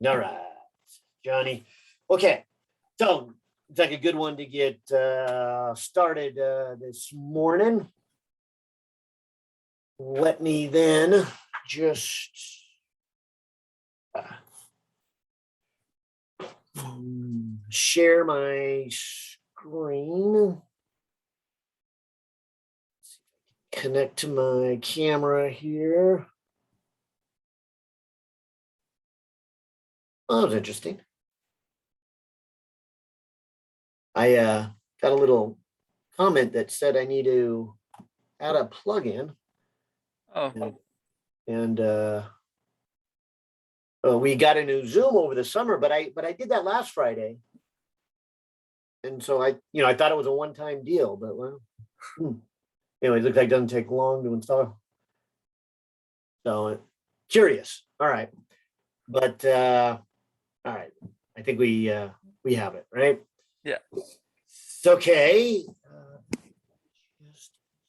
All right, Johnny. Okay, so it's like a good one to get started this morning. Let me then just share my screen. Connect to my camera here. Oh, that's interesting. I got a little comment that said I need to add a plugin. Oh, And we got a new Zoom over the summer, but I did that last Friday. And so I thought it was a one-time deal, but well, anyway, it looks like it doesn't take long to install. So curious. All right. But all right. I think we have it, right? yeah. It's okay.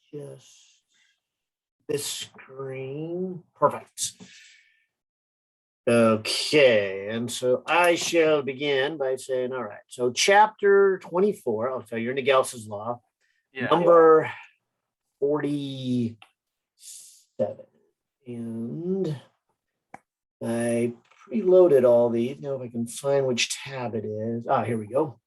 Just this screen. Perfect. Okay, and so I shall begin by saying, all right, so chapter 24, I'll tell you, you're into Gauss's law, Yeah. number 47. And I preloaded all these. Now if I can find which tab it is. Here we go.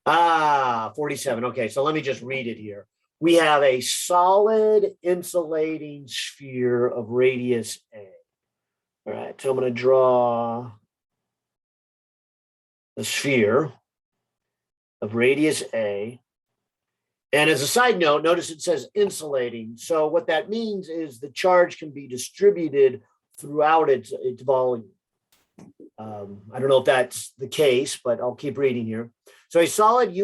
47. Okay, so let me just read it here. We have a solid insulating sphere of radius A. All right, so I'm going to draw a sphere of radius A. And as a side note, notice it says insulating. So what that means is the charge can be distributed throughout its volume. I don't know if that's the case, but I'll keep reading here. So a solid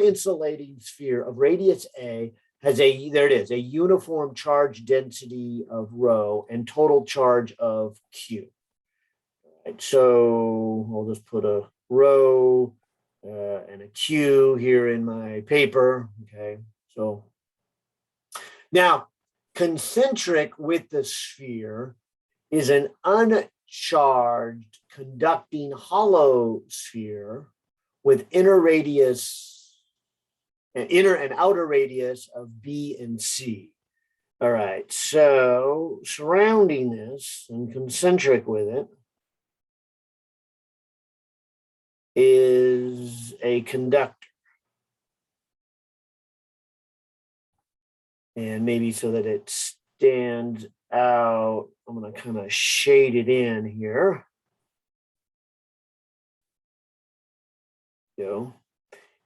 insulating sphere of radius A has a uniform charge density of rho and total charge of Q. Right, so I'll just put a rho and a Q here in my paper. Okay, so now concentric with the sphere is an uncharged conducting hollow sphere with inner and outer radius of B and C. All right, so surrounding this and concentric with it is a conductor. And maybe so that it stands out, I'm going to kind of shade it in here.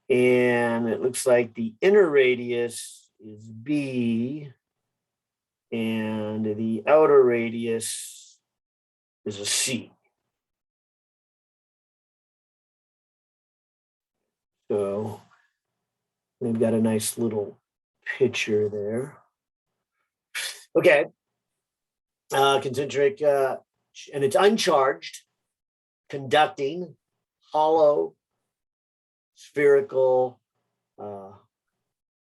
And it looks like the inner radius is B and the outer radius is a C. So we've got a nice little picture there. Okay. Concentric, and it's uncharged, conducting, hollow, spherical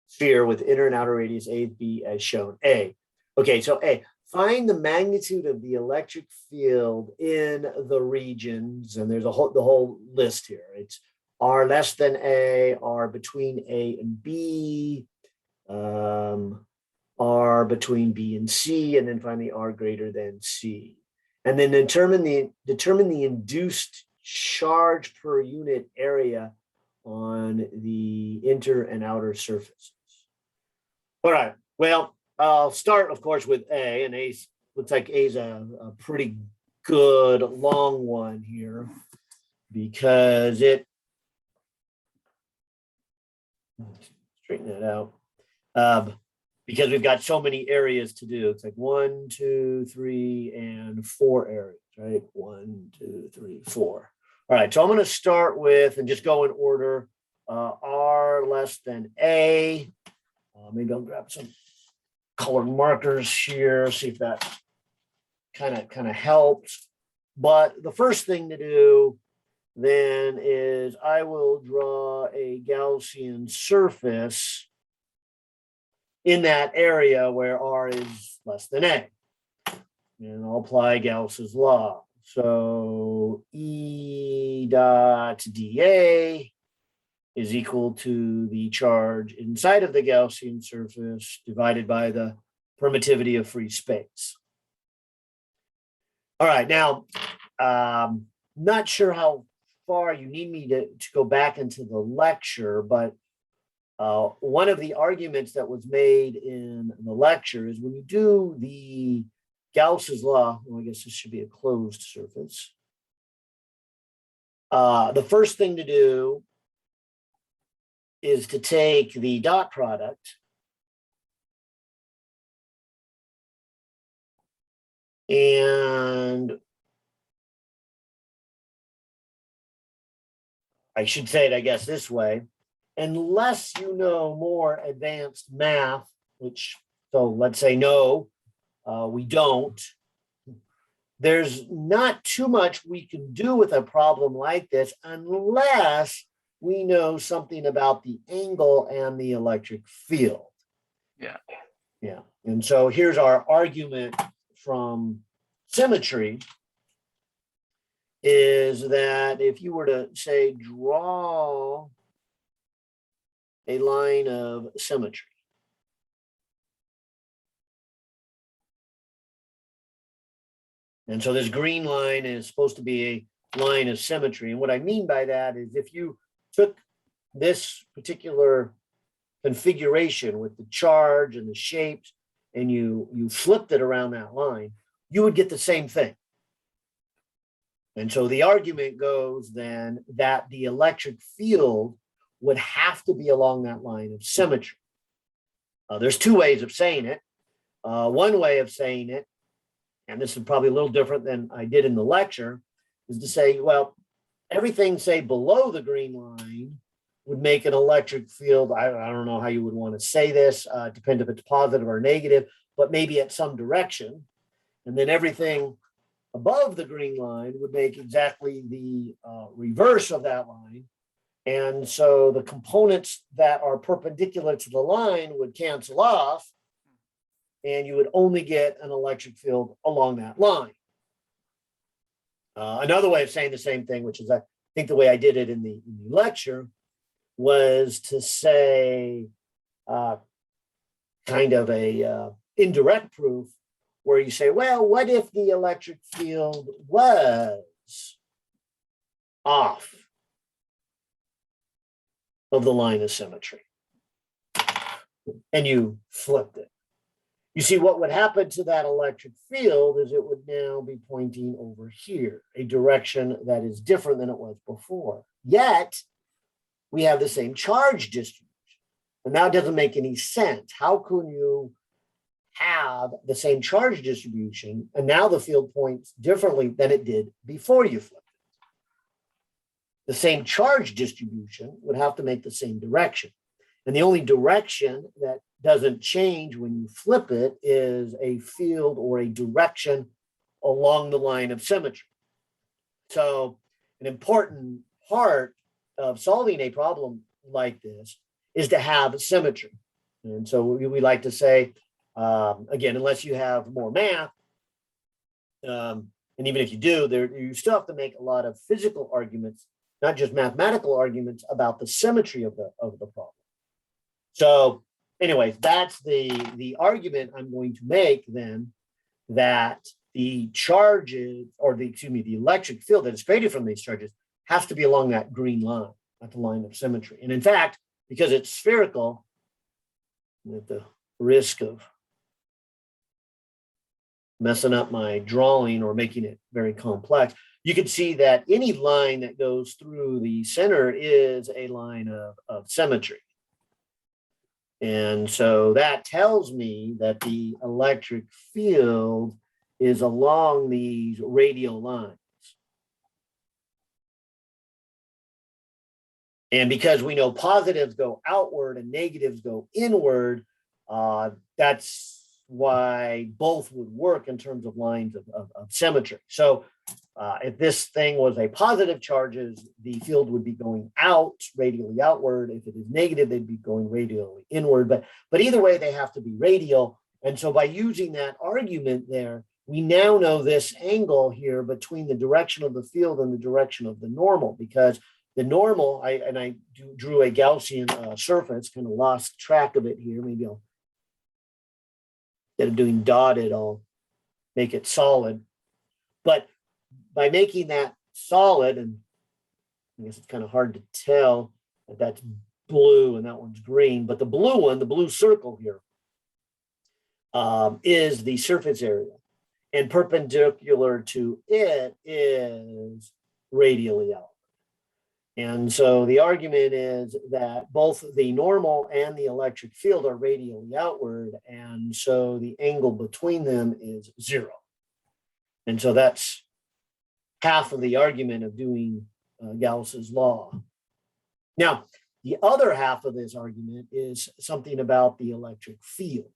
sphere with inner and outer radius A, B as shown. A. Okay, so A. Find the magnitude of the electric field in the regions, and there's the whole list here. It's R less than A, R between A and B, R between B and C, and then finally R greater than C. And then determine the induced charge per unit area on the inner and outer surfaces. All right. Well, I'll start, of course, with A, and A looks like A is a pretty good long one here because it straighten that out. Because we've got so many areas to do. It's like 1, 2, 3, and 4 areas, right? 1, 2, 3, 4. All right, so I'm going to start with, and just go in order, R less than A. Maybe I'll grab some colored markers here, see if that kind of helps. But the first thing to do then is I will draw a Gaussian surface in that area where R is less than A. And I'll apply Gauss's law. So E dot dA is equal to the charge inside of the Gaussian surface divided by the permittivity of free space. All right, now, not sure how far you need me to go back into the lecture, but one of the arguments that was made in the lecture is when you do the Gauss's law, well, I guess this should be a closed surface. The first thing to do is to take the dot product and I should say it, I guess, this way. Unless you know more advanced math, which, so let's say no, we don't. There's not too much we can do with a problem like this unless we know something about the angle and the electric field. Yeah. And so here's our argument from symmetry is that if you were to say draw a line of symmetry, and so this green line is supposed to be a line of symmetry. And what I mean by that is if you took this particular configuration with the charge and the shapes and you flipped it around that line, you would get the same thing. And so the argument goes then that the electric field would have to be along that line of symmetry. There's two ways of saying it. One way of saying it, and this is probably a little different than I did in the lecture, is to say, well, everything, say, below the green line would make an electric field. I don't know how you would want to say this, depend if it's positive or negative, but maybe at some direction. And then everything above the green line would make exactly the reverse of that line. And so the components that are perpendicular to the line would cancel off, and you would only get an electric field along that line. Another way of saying the same thing, which is I think the way I did it in the lecture, was to say kind of a indirect proof where you say, well, what if the electric field was off of the line of symmetry? And you flipped it. You see, what would happen to that electric field is it would now be pointing over here, a direction that is different than it was before. Yet, we have the same charge distribution. And that doesn't make any sense. How can you have the same charge distribution and now the field points differently than it did before you flipped it? The same charge distribution would have to make the same direction. And the only direction that doesn't change when you flip it is a field or a direction along the line of symmetry. So an important part of solving a problem like this is to have symmetry. And so we like to say, again, unless you have more math, and even if you do, you still have to make a lot of physical arguments, not just mathematical arguments about the symmetry of the problem. So anyways, that's the argument I'm going to make then, that the charges, or the electric field that is created from these charges has to be along that green line, at the line of symmetry. And in fact, because it's spherical, at the risk of messing up my drawing or making it very complex, you can see that any line that goes through the center is a line of symmetry. And so that tells me that the electric field is along these radial lines. And because we know positives go outward and negatives go inward, that's why both would work in terms of lines of symmetry. So if this thing was a positive charges, the field would be going out, radially outward. If it is negative, they'd be going radially inward. But either way, they have to be radial. And so by using that argument there, we now know this angle here between the direction of the field and the direction of the normal, because the normal, I drew a Gaussian surface, kind of lost track of it here. Maybe I'll, instead of doing dotted, I'll make it solid. But by making that solid, and I guess it's kind of hard to tell that that's blue and that one's green, but the blue one, the blue circle here, is the surface area. And perpendicular to it is radially out. And so the argument is that both the normal and the electric field are radially outward, and so the angle between them is 0. And so that's half of the argument of doing Gauss's law. Now, the other half of this argument is something about the electric field.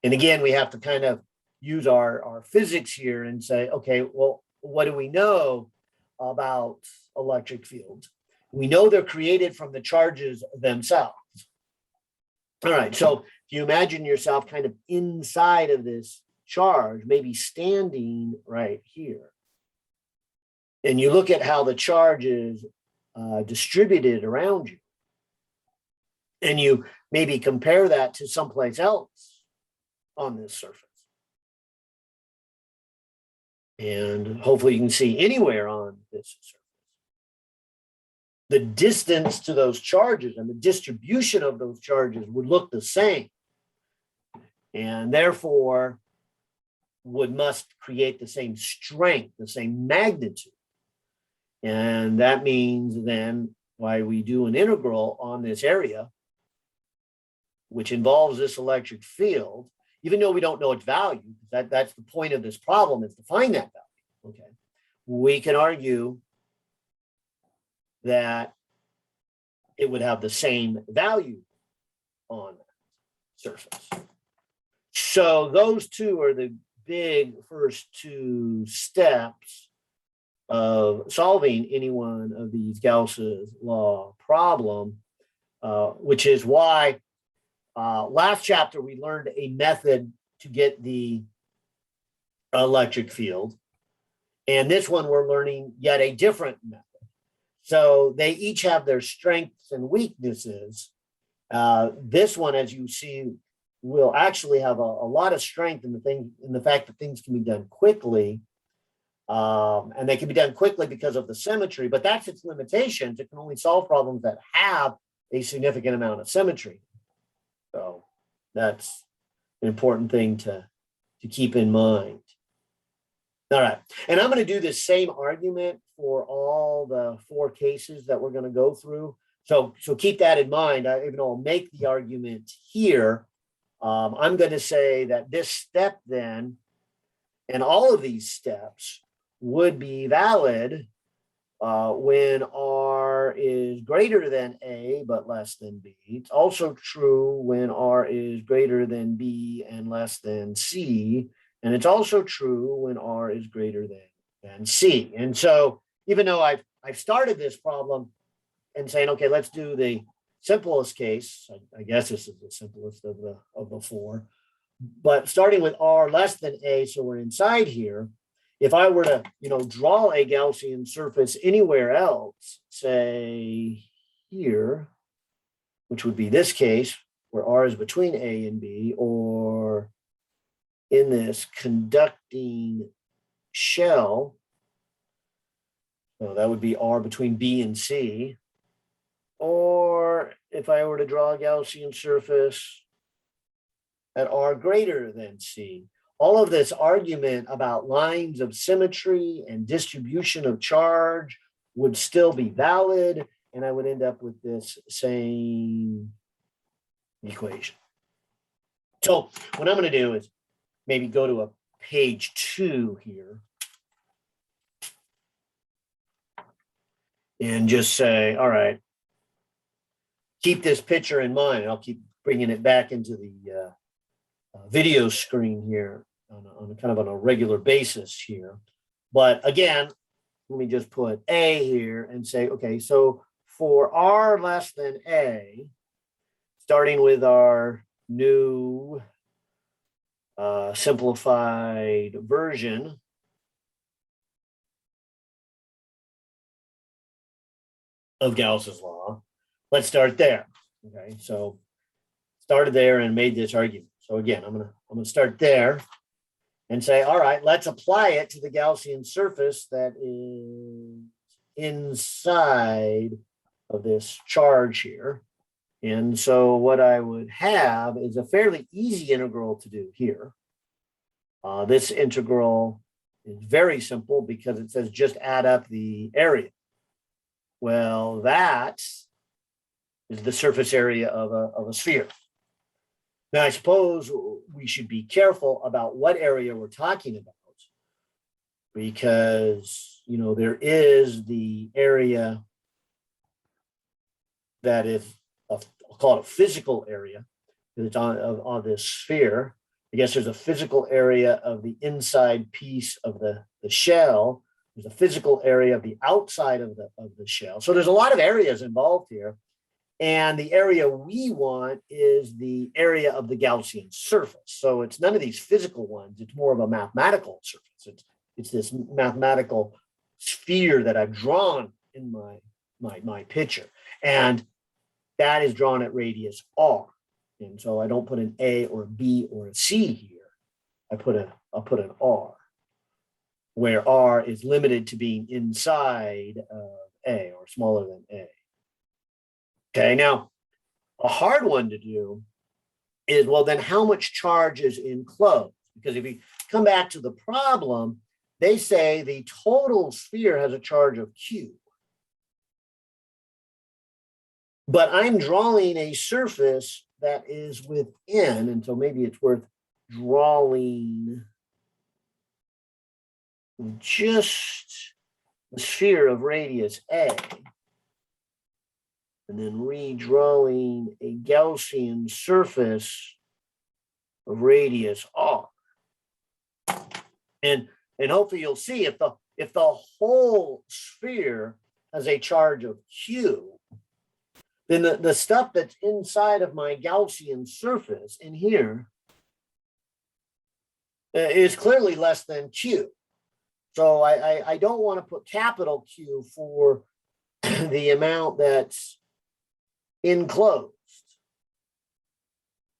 And again, we have to kind of use our physics here and say, okay, well, what do we know about electric fields? We know they're created from the charges themselves. All right, so if you imagine yourself kind of inside of this charge, maybe standing right here, and you look at how the charge is distributed around you, and you maybe compare that to someplace else on this surface. And hopefully you can see anywhere on this surface. The distance to those charges and the distribution of those charges would look the same, and therefore must create the same strength, the same magnitude. And that means then why we do an integral on this area, which involves this electric field, even though we don't know its value, that's the point of this problem, is to find that value. Okay, we can argue that it would have the same value on that surface. So those two are the big first two steps of solving any one of these Gauss's law problem, which is why last chapter we learned a method to get the electric field, and this one we're learning yet a different method. So they each have their strengths and weaknesses. This one, as you see, will actually have a lot of strength in the fact that things can be done quickly. And they can be done quickly because of the symmetry, but that's its limitations. It can only solve problems that have a significant amount of symmetry. So that's an important thing to keep in mind. All right, and I'm going to do this same argument for all the 4 cases that we're going to go through. So keep that in mind. Even though I'll make the argument here, I'm going to say that this step then, and all of these steps, would be valid when R is greater than A but less than B. It's also true when R is greater than B and less than C. And it's also true when R is greater than C. And so even though I've started this problem and saying, okay, let's do the simplest case, I guess this is the simplest of the 4, but starting with R less than A, so we're inside here. If I were to, draw a Gaussian surface anywhere else, say here, which would be this case where R is between A and B, or in this conducting shell, so that would be R between B and C, or if I were to draw a Gaussian surface at R greater than C. All of this argument about lines of symmetry and distribution of charge would still be valid, and I would end up with this same equation. So what I'm going to do is maybe go to a page 2 here and just say, all right, keep this picture in mind. I'll keep bringing it back into the video screen here on a kind of on a regular basis here. But again, let me just put A here and say, okay, so for R less than A, starting with our new simplified version of Gauss's law. Let's start there. Okay, so started there and made this argument. So again, I'm gonna start there and say, all right, let's apply it to the Gaussian surface that is inside of this charge here. And so what I would have is a fairly easy integral to do here. This integral is very simple because it says just add up the area. Well, that is the surface area of a sphere. Now, I suppose we should be careful about what area we're talking about because, you know, there is the area that is, I'll call it a physical area, because it's on this sphere. I guess there's a physical area of the inside piece of the shell. There's a physical area of the outside of the shell. So there's a lot of areas involved here. And the area we want is the area of the Gaussian surface. So it's none of these physical ones. It's more of a mathematical surface. It's this mathematical sphere that I've drawn in my picture. And that is drawn at radius r. And so I don't put an A or a B or a C here. I'll put an R, where R is limited to being inside of A or smaller than A. Okay, now a hard one to do is, well, then how much charge is enclosed? Because if you come back to the problem, they say the total sphere has a charge of Q. But I'm drawing a surface that is within, and so maybe it's worth drawing just the sphere of radius A, and then redrawing a Gaussian surface of radius r. And hopefully you'll see if the whole sphere has a charge of Q, then the stuff that's inside of my Gaussian surface in here is clearly less than Q. So I don't want to put capital Q for the amount that's enclosed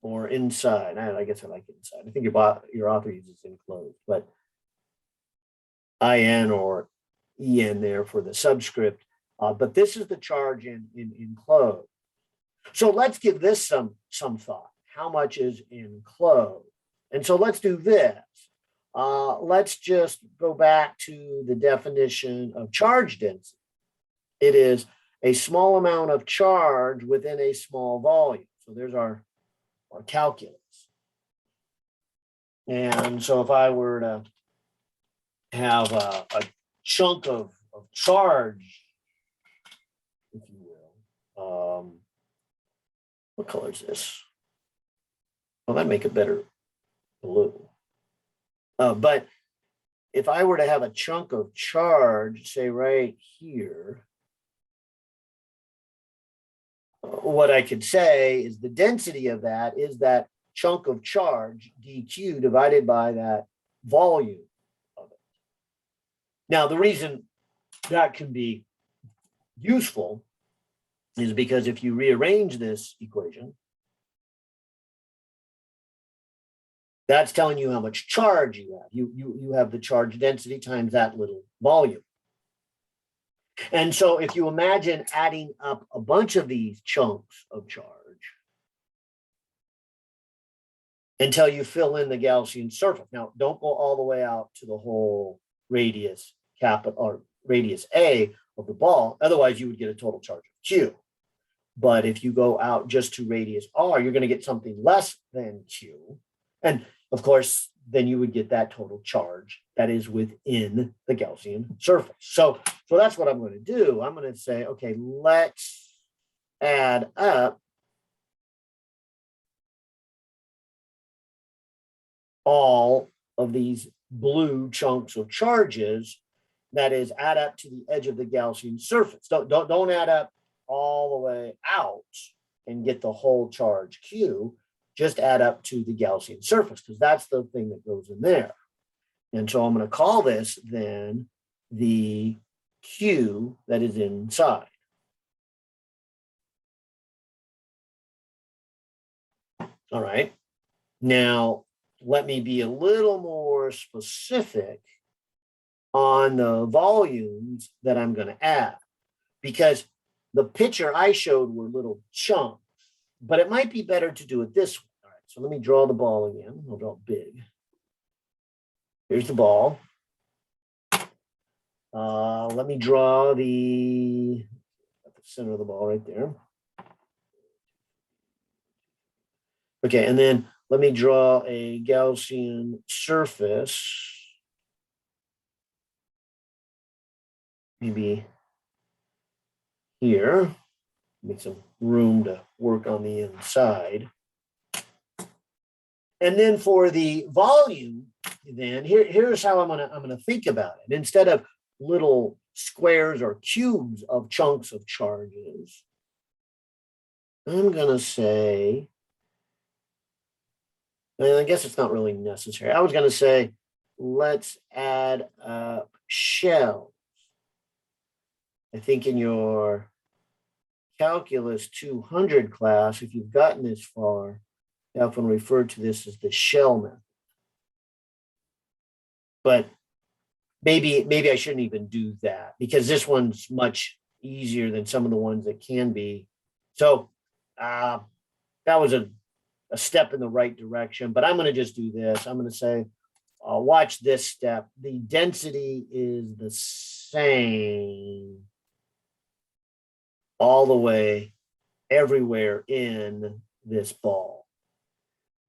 or inside. I guess I like inside. I think your author uses enclosed, but IN or EN there for the subscript. But this is the charge in enclosed. So let's give this some thought. How much is enclosed? And so let's do this. Let's just go back to the definition of charge density. It is a small amount of charge within a small volume. So there's our calculus. And so if I were to have a chunk of charge, if you will, what color is this? Well, that'd make it better blue. But if I were to have a chunk of charge, say right here, what I could say is the density of that is that chunk of charge, dq, divided by that volume of it. Now, the reason that can be useful is because if you rearrange this equation, that's telling you how much charge you have. You have the charge density times that little volume. And so if you imagine adding up a bunch of these chunks of charge until you fill in the Gaussian surface. Now, don't go all the way out to the whole radius capital or radius A of the ball. Otherwise, you would get a total charge of Q. But if you go out just to radius R, you're going to get something less than Q. And of course, then you would get that total charge that is within the Gaussian surface. So that's what I'm going to do. I'm going to say, okay, let's add up all of these blue chunks of charges, that is, add up to the edge of the Gaussian surface. Don't add up all the way out and get the whole charge Q. just add up to the Gaussian surface, because that's the thing that goes in there. And so I'm going to call this then the Q that is inside. All right. Now, let me be a little more specific on the volumes that I'm going to add, because the picture I showed were little chunks, but it might be better to do it this way. All right, so let me draw the ball again. I'll draw it big. Here's the ball. Let me draw the center of the ball right there. Okay, and then let me draw a Gaussian surface. Maybe here, make some room to work on the inside. And then for the volume, then here's how I'm gonna think about it. Instead of little squares or cubes of chunks of charges, I'm gonna say, and I guess it's not really necessary. I was gonna say, let's add up shells. I think in your Calculus 200 class, if you've gotten this far, they often refer to this as the shell method. But maybe I shouldn't even do that, because this one's much easier than some of the ones that can be. So that was a step in the right direction, but I'm going to just do this. I'm going to say, watch this step. The density is the same all the way everywhere in this ball.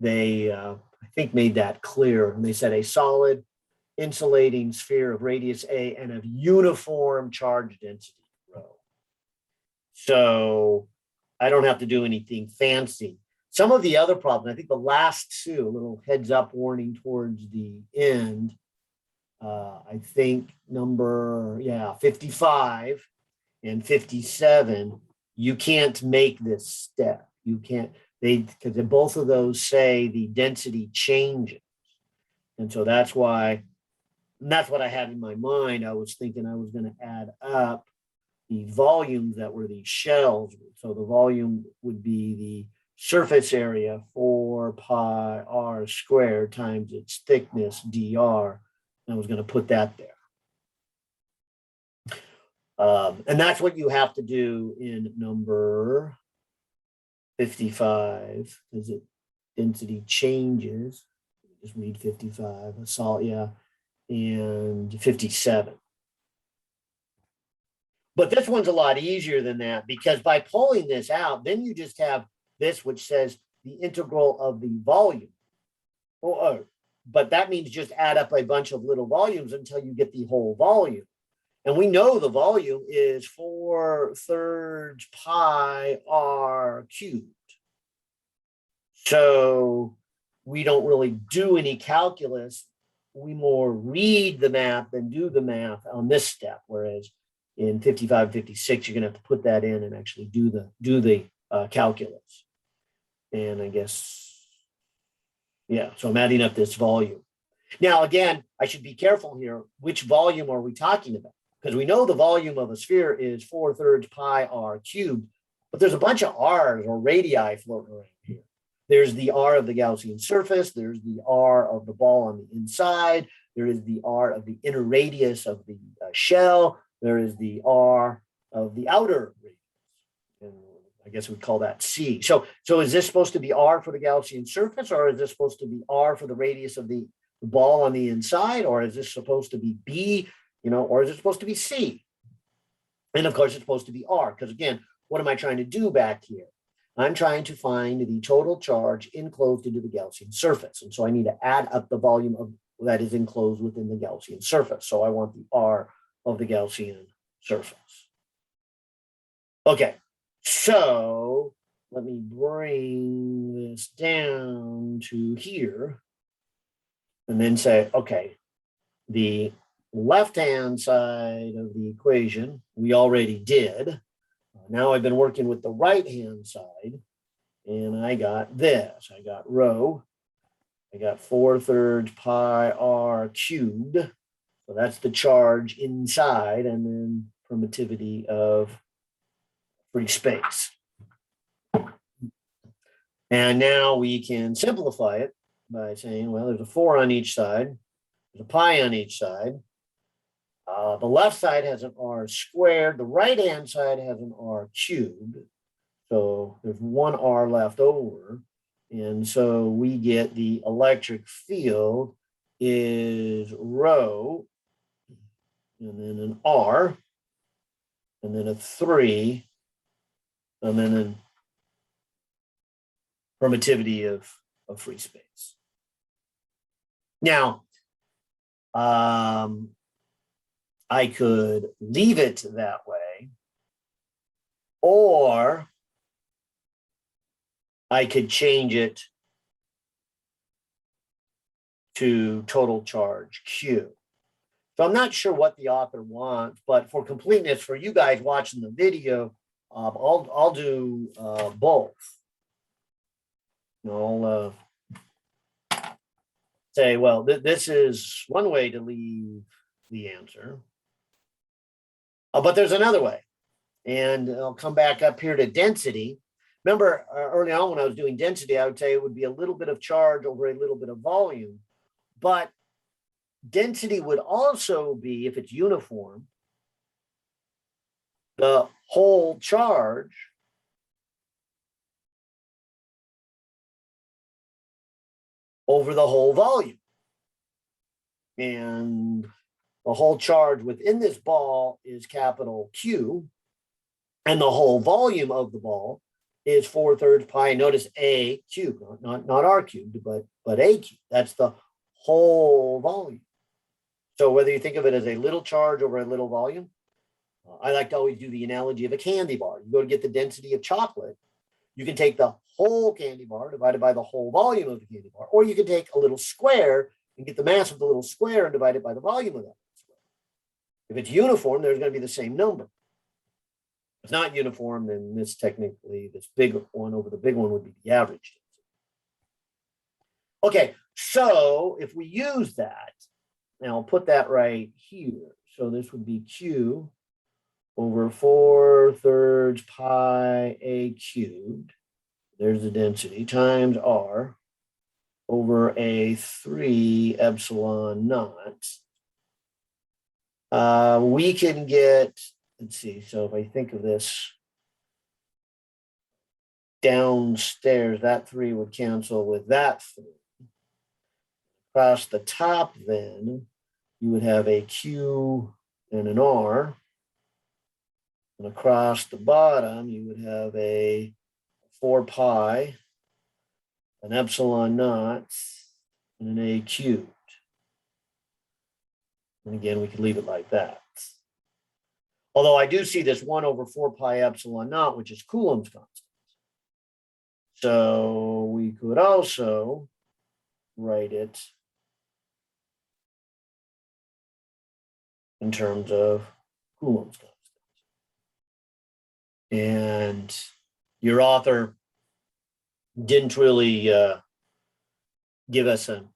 They, I think, made that clear. And they said a solid insulating sphere of radius A and of uniform charge density rho. So I don't have to do anything fancy. Some of the other problems, I think the last two, a little heads up warning towards the end, I think number 55 and 57, you can't make this step. You can't, because both of those say the density changes. And so that's why, and that's what I had in my mind. I was thinking I was going to add up the volumes that were these shells. So the volume would be the surface area 4 pi r squared times its thickness dr. And I was going to put that there. And that's what you have to do in number 55, because it density changes. Just read 55, a solid, and 57. But this one's a lot easier than that, because by pulling this out, then you just have this, which says the integral of the volume. But that means just add up a bunch of little volumes until you get the whole volume. And we know the volume is 4/3 pi r cubed. So we don't really do any calculus. We more read the math than do the math on this step. Whereas in 55, 56, you're going to have to put that in and actually do the calculus. And I guess, so I'm adding up this volume. Now, again, I should be careful here. Which volume are we talking about? Because we know the volume of a sphere is 4/3 pi r cubed, but there's a bunch of r's or radii floating around here. There's the r of the Gaussian surface. There's the r of the ball on the inside. There is the r of the inner radius of the shell. There is the r of the outer radius. And I guess we call that c. So is this supposed to be r for the Gaussian surface, or is this supposed to be r for the radius of the ball on the inside, or is this supposed to be b, or is it supposed to be c? And of course, it's supposed to be r, because again, what am I trying to do back here? I'm trying to find the total charge enclosed into the Gaussian surface. And so I need to add up the volume that is enclosed within the Gaussian surface. So I want the r of the Gaussian surface. Okay, so let me bring this down to here and then say, okay, the left-hand side of the equation we already did. Now I've been working with the right-hand side. And I got this. I got rho. I got 4/3 pi r cubed. So that's the charge inside, and then permittivity of free space. And now we can simplify it by saying, well, there's a 4 on each side. There's a pi on each side. The left side has an r squared. The right-hand side has an r cubed. So there's one r left over. And so we get the electric field is rho, and then an r, and then a 3, and then a permittivity of free space. Now, I could leave it that way, or I could change it to total charge Q. So I'm not sure what the author wants, but for completeness, for you guys watching the video, I'll do both. I'll say, well, this is one way to leave the answer. But there's another way. And I'll come back up here to density. Remember, early on when I was doing density, I would say it would be a little bit of charge over a little bit of volume. But density would also be, if it's uniform, the whole charge over the whole volume. And the whole charge within this ball is capital Q, and the whole volume of the ball is 4/3 pi. Notice a cubed, not r cubed, but a cubed. That's the whole volume. So whether you think of it as a little charge over a little volume, I like to always do the analogy of a candy bar. You go to get the density of chocolate, you can take the whole candy bar divided by the whole volume of the candy bar, or you can take a little square and get the mass of the little square and divide it by the volume of that square. If it's uniform, there's going to be the same number. If it's not uniform, then this big one over the big one would be the average. Okay, so if we use that, now I'll put that right here. So this would be Q over 4/3 pi a cubed. There's the density times r over a 3 epsilon naught. We can get, let's see, so if I think of this downstairs, that 3 would cancel with that 3. Across the top, then, you would have a Q and an R. And across the bottom, you would have a 4 pi, an epsilon naught, and an a cubed. And again, we could leave it like that. Although I do see this 1 over 4 pi epsilon naught, which is Coulomb's constant. So we could also write it in terms of Coulomb's constant. And your author didn't really give us an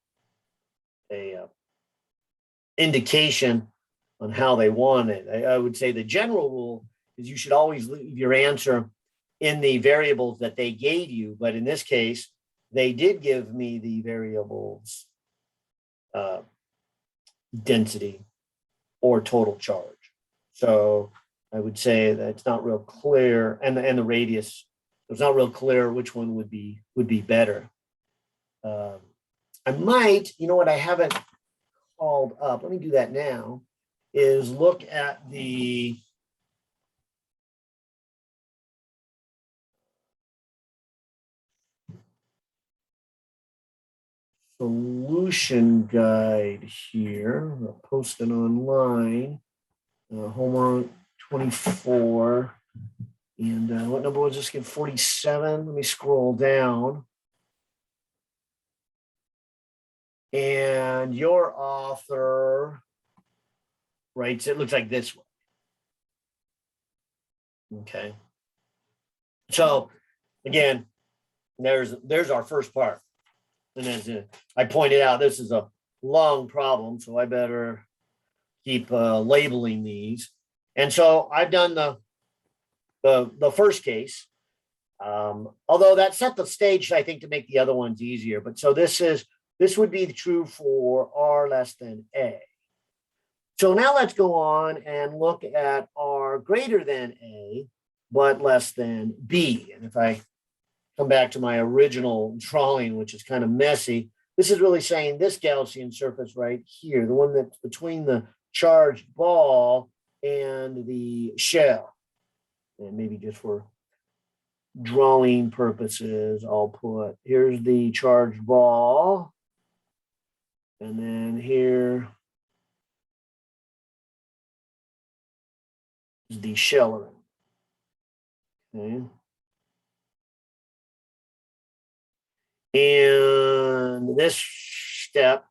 indication on how they want it. I would say the general rule is you should always leave your answer in the variables that they gave you. But in this case, they did give me the variables density or total charge. So I would say that it's not real clear, and the radius, it's not real clear which one would be better. I might, you know what, I haven't called up, let me do that now, is look at the solution guide here. I'll post it online. Homework 24. And what number was this again? 47. Let me scroll down. And your author writes, it looks like this one. Okay. So again, there's our first part. And as I pointed out, this is a long problem, so I better keep labeling these. And so I've done the first case, although that set the stage, I think, to make the other ones easier. But so this would be true for R less than A. So now let's go on and look at R greater than A, but less than B. And if I come back to my original drawing, which is kind of messy, this is really saying this Gaussian surface right here, the one that's between the charged ball and the shell. And maybe just for drawing purposes, I'll put, here's the charged ball. And then here is the shell. Okay. And this step,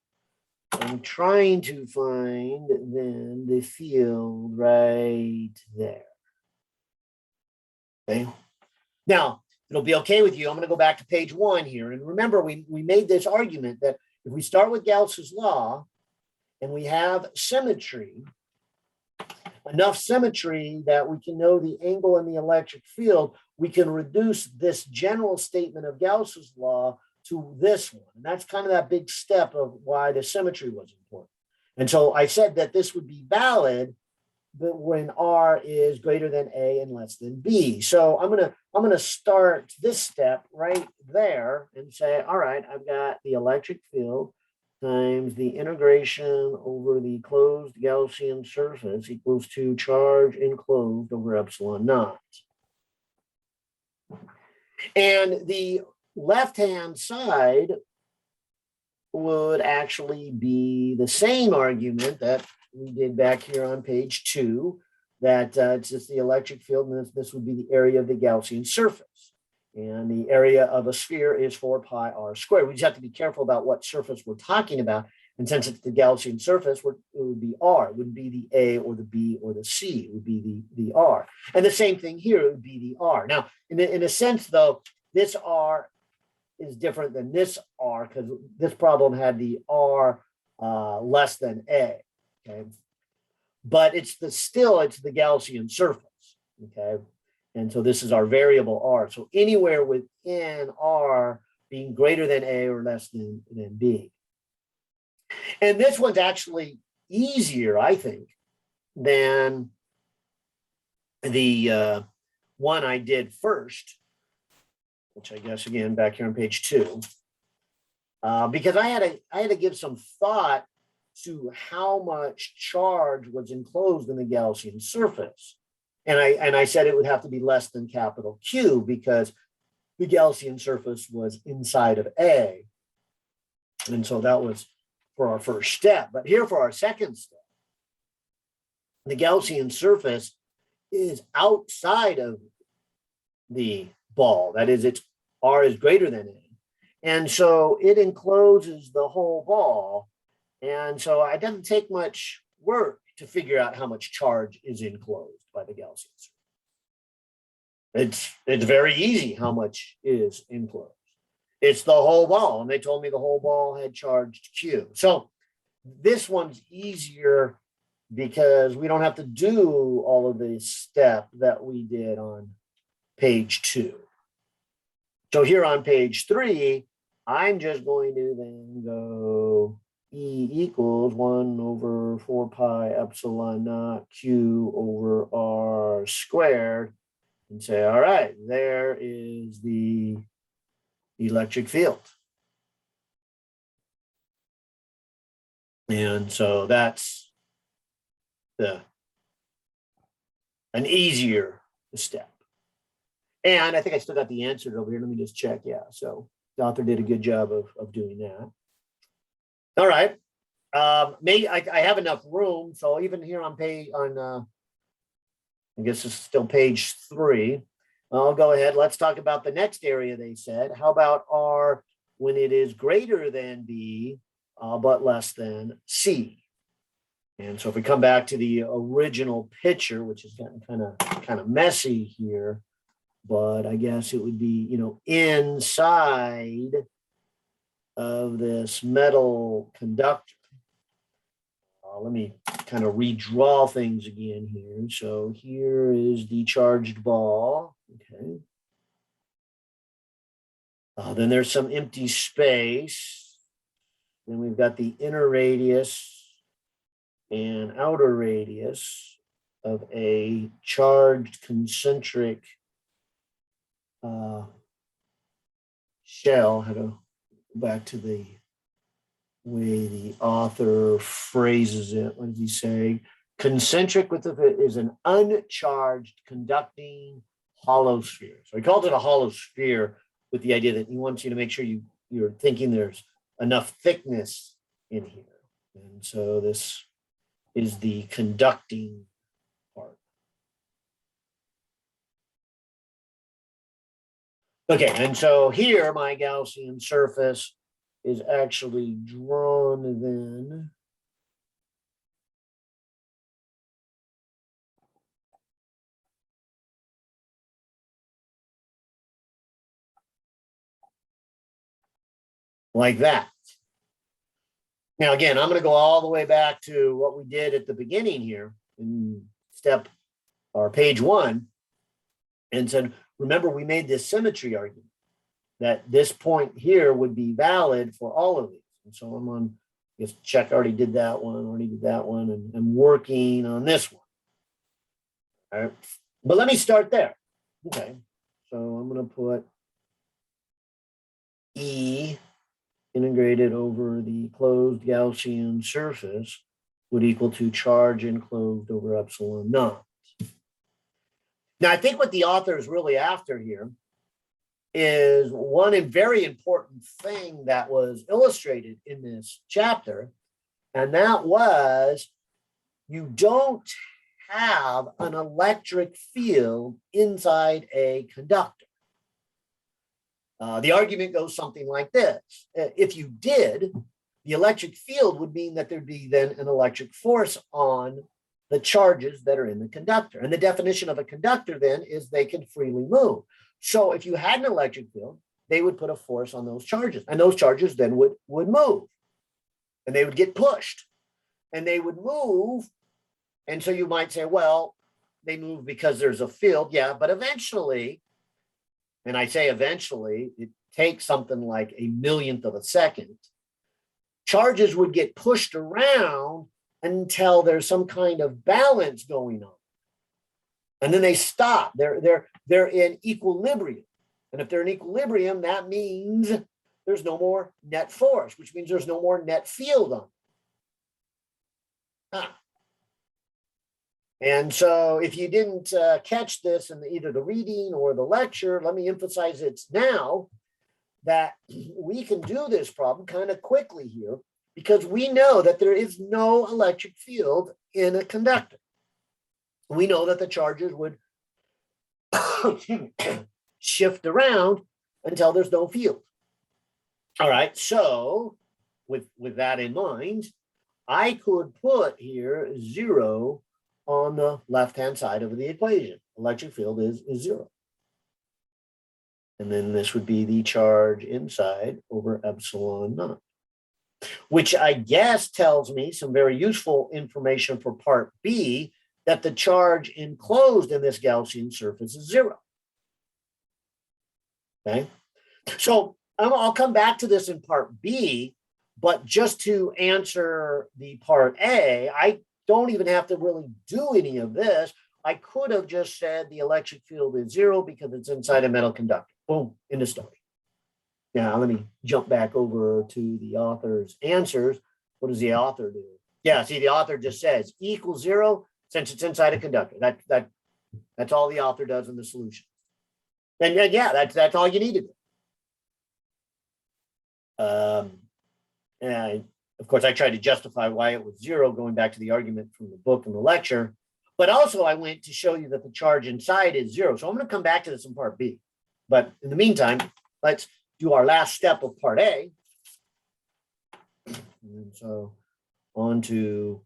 I'm trying to find then the field right there. Okay. Now, it'll be okay with you. I'm going to go back to page 1 here. And remember, we made this argument that if we start with Gauss's law and we have symmetry, enough symmetry that we can know the angle in the electric field, we can reduce this general statement of Gauss's law to this one. And that's kind of that big step of why the symmetry was important. And so I said that this would be valid, but when R is greater than A and less than B. So I'm gonna start this step right there and say, all right, I've got the electric field times the integration over the closed Gaussian surface equals to charge enclosed over epsilon naught. And the left-hand side would actually be the same argument that we did back here on page 2, that it's just the electric field, and this would be the area of the Gaussian surface. And the area of a sphere is 4 pi r squared. We just have to be careful about what surface we're talking about. And since it's the Gaussian surface, it would be R. It wouldn't be the A or the B or the C. It would be the R. And the same thing here, it would be the R. Now, in a sense, though, this R is different than this R because this problem had the R less than A. Okay, but it's the Gaussian surface. Okay, and so this is our variable R. So anywhere within R being greater than A or less than B. And this one's actually easier, I think, than the one I did first, which I guess again back here on page 2, because I had to give some thought to how much charge was enclosed in the Gaussian surface, and I said it would have to be less than capital Q because the Gaussian surface was inside of A, and so that was for our first step. But here for our second step, the Gaussian surface is outside of the ball. That is, its R is greater than A. And so it encloses the whole ball. And so it doesn't take much work to figure out how much charge is enclosed by the Gaussian surface. It's very easy how much is enclosed. It's the whole ball. And they told me the whole ball had charged Q. So this one's easier because we don't have to do all of the step that we did on page 2. So here on page 3, I'm just going to then go E equals 1 over 4 pi epsilon naught Q over R squared and say, all right, there is the electric field. And so that's an easier step. And I think I still got the answer over here. Let me just check. Yeah, so the author did a good job of doing that. All right. Maybe I have enough room. So even here on I guess it's still page 3. I'll go ahead. Let's talk about the next area they said. How about R when it is greater than B, but less than C? And so if we come back to the original picture, which is getting kind of messy here, but I guess it would be, inside of this metal conductor. Let me kind of redraw things again here. So here is the charged ball. Okay. Then there's some empty space. Then we've got the inner radius and outer radius of a charged concentric shell. How to go back to the way the author phrases it. What does he say? Concentric with is an uncharged conducting hollow sphere. So he calls it a hollow sphere with the idea that he wants you to make sure you're thinking there's enough thickness in here. And so this is the conducting part. Okay, and so here my Gaussian surface is actually drawn then like that. Now, again, I'm going to go all the way back to what we did at the beginning here in page 1 and said, remember, we made this symmetry argument that this point here would be valid for all of these. And so I'm on, I guess, check, already did that one, and I'm working on this one. All right. But let me start there. Okay. So I'm going to put E integrated over the closed Gaussian surface would equal to charge enclosed over epsilon naught. Now, I think what the author is really after here is one very important thing that was illustrated in this chapter, and that was you don't have an electric field inside a conductor. The argument goes something like this. If you did, the electric field would mean that there'd be then an electric force on the charges that are in the conductor. And the definition of a conductor then is they can freely move. So if you had an electric field, they would put a force on those charges, and those charges then would move, and they would get pushed, and they would move. And so you might say, well, they move because there's a field. Yeah, but eventually, and I say eventually, it takes something like a millionth of a second, charges would get pushed around until there's some kind of balance going on. And then they stop. They're in equilibrium. And if they're in equilibrium, that means there's no more net force, which means there's no more net field on it. And so if you didn't catch this in either the reading or the lecture, let me emphasize it's now that we can do this problem kind of quickly here because we know that there is no electric field in a conductor. We know that the charges would shift around until there's no field. All right, so with that in mind, I could put here 0 on the left-hand side of the equation. Electric field is 0. And then this would be the charge inside over epsilon naught, which I guess tells me some very useful information for part B, that the charge enclosed in this Gaussian surface is 0. Okay, so I'll come back to this in part B, but just to answer the part A, I don't even have to really do any of this. I could have just said the electric field is 0 because it's inside a metal conductor. Boom, in the story. Now, let me jump back over to the author's answers. What does the author do? Yeah, see, the author just says equals 0 since it's inside a conductor. That's all the author does in the solution. And yeah, that's all you need to do. And of course, I tried to justify why it was 0, going back to the argument from the book and the lecture. But also, I went to show you that the charge inside is 0. So I'm going to come back to this in part B. But in the meantime, let's do our last step of part A. And so on to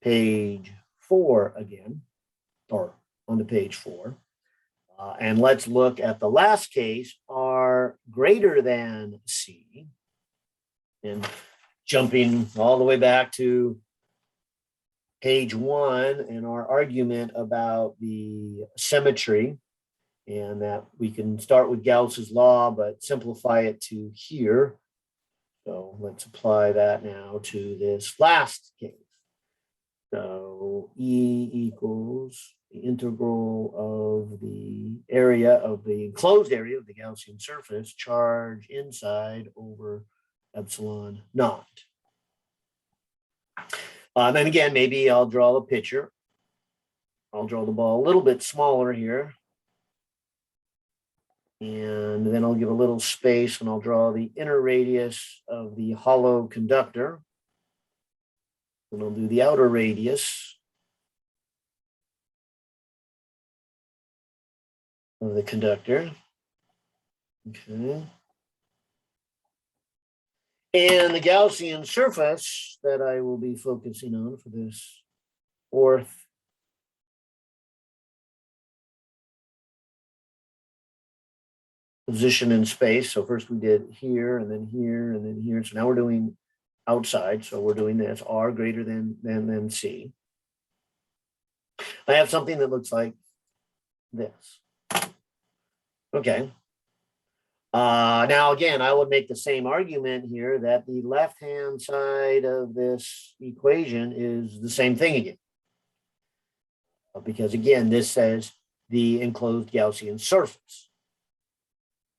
page 4 again, or on to page 4. And let's look at the last case, R greater than C. And jumping all the way back to page 1 and our argument about the symmetry, and that we can start with Gauss's law, but simplify it to here. So let's apply that now to this last case. So E equals the integral of the area of the enclosed area of the Gaussian surface, charge inside over epsilon naught. And again, maybe I'll draw a picture. I'll draw the ball a little bit smaller here. And then I'll give a little space and I'll draw the inner radius of the hollow conductor. And I'll do the outer radius of the conductor. Okay. And the Gaussian surface that I will be focusing on for this fourth position in space. So first we did here and then here and then here. So now we're doing outside. So we're doing this, R greater than C. I have something that looks like this. Okay. Now, again, I would make the same argument here that the left-hand side of this equation is the same thing again. Because, again, this says the enclosed Gaussian surface.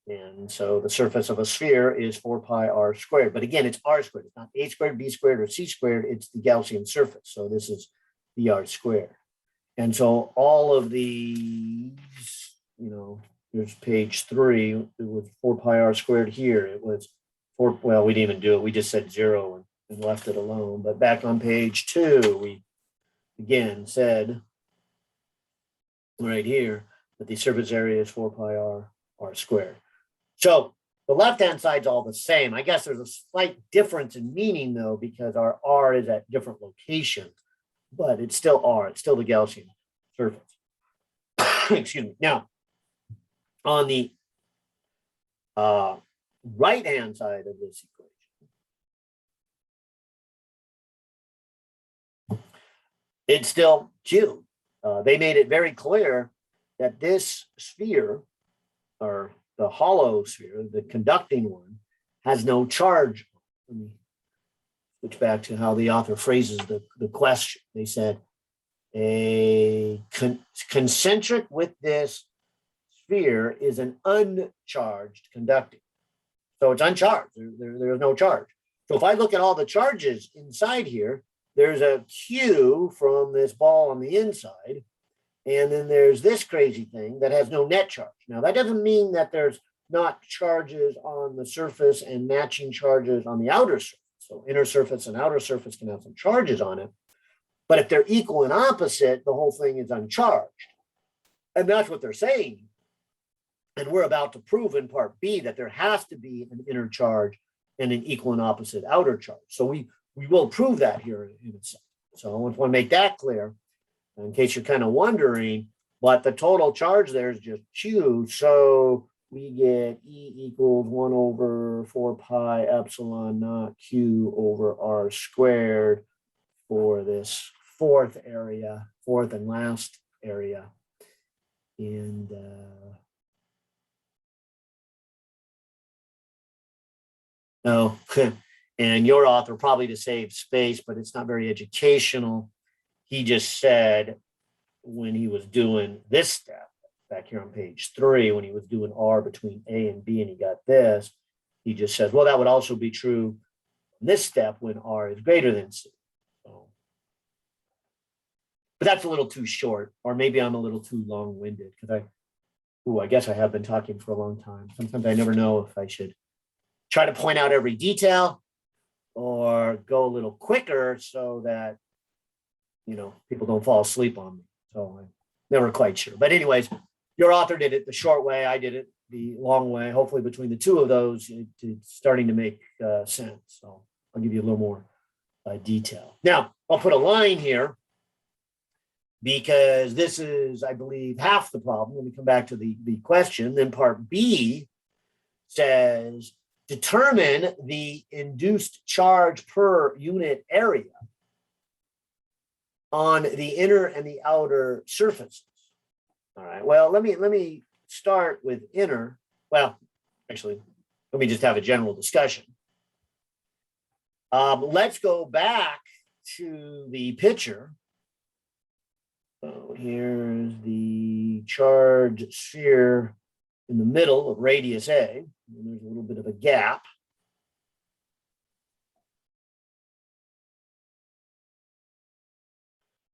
And so the surface of a sphere is 4 pi r squared. But again, it's r squared. It's not a squared, b squared, or c squared. It's the Gaussian surface. So this is the r squared. And so all of these, here's page 3. It was 4 pi r squared here. It was 4, well, we didn't even do it. We just said 0 and left it alone. But back on page 2, we again said right here that the surface area is 4 pi r squared. So the left-hand side's all the same. I guess there's a slight difference in meaning, though, because our r is at different locations, but it's still r. It's still the Gaussian surface. Excuse me. Now, on the right-hand side of this equation, it's still Q. They made it very clear that this sphere, or the hollow sphere, the conducting one, has no charge. Let me switch back to how the author phrases the question. They said, a concentric with this sphere is an uncharged conducting. So it's uncharged. There's no charge. So if I look at all the charges inside here, there's a Q from this ball on the inside. And then there's this crazy thing that has no net charge. Now, that doesn't mean that there's not charges on the surface and matching charges on the outer surface. So inner surface and outer surface can have some charges on it. But if they're equal and opposite, the whole thing is uncharged. And that's what they're saying. And we're about to prove in part B that there has to be an inner charge and an equal and opposite outer charge. So we will prove that here in a second. So I want to make that clear, in case you're kind of wondering, but the total charge there is just Q. So we get E equals 1 over 4 pi epsilon naught Q over R squared for this fourth and last area. And and your author, probably to save space, but it's not very educational, he just said when he was doing this step, back here on page 3, when he was doing R between A and B and he got this, he just says, well, that would also be true in this step when R is greater than C. So, but that's a little too short, or maybe I'm a little too long-winded because I guess I have been talking for a long time. Sometimes I never know if I should try to point out every detail or go a little quicker so that, people don't fall asleep on me. So I'm never quite sure. But anyways, your author did it the short way. I did it the long way. Hopefully between the two of those, it's starting to make sense. So I'll give you a little more detail. Now, I'll put a line here because this is, I believe, half the problem. Let me come back to the question. Then part B says, determine the induced charge per unit area on the inner and the outer surfaces. All right, well, let me start with inner. Well, actually, let me just have a general discussion. Let's go back to the picture. So here's the charged sphere in the middle of radius A, and there's a little bit of a gap.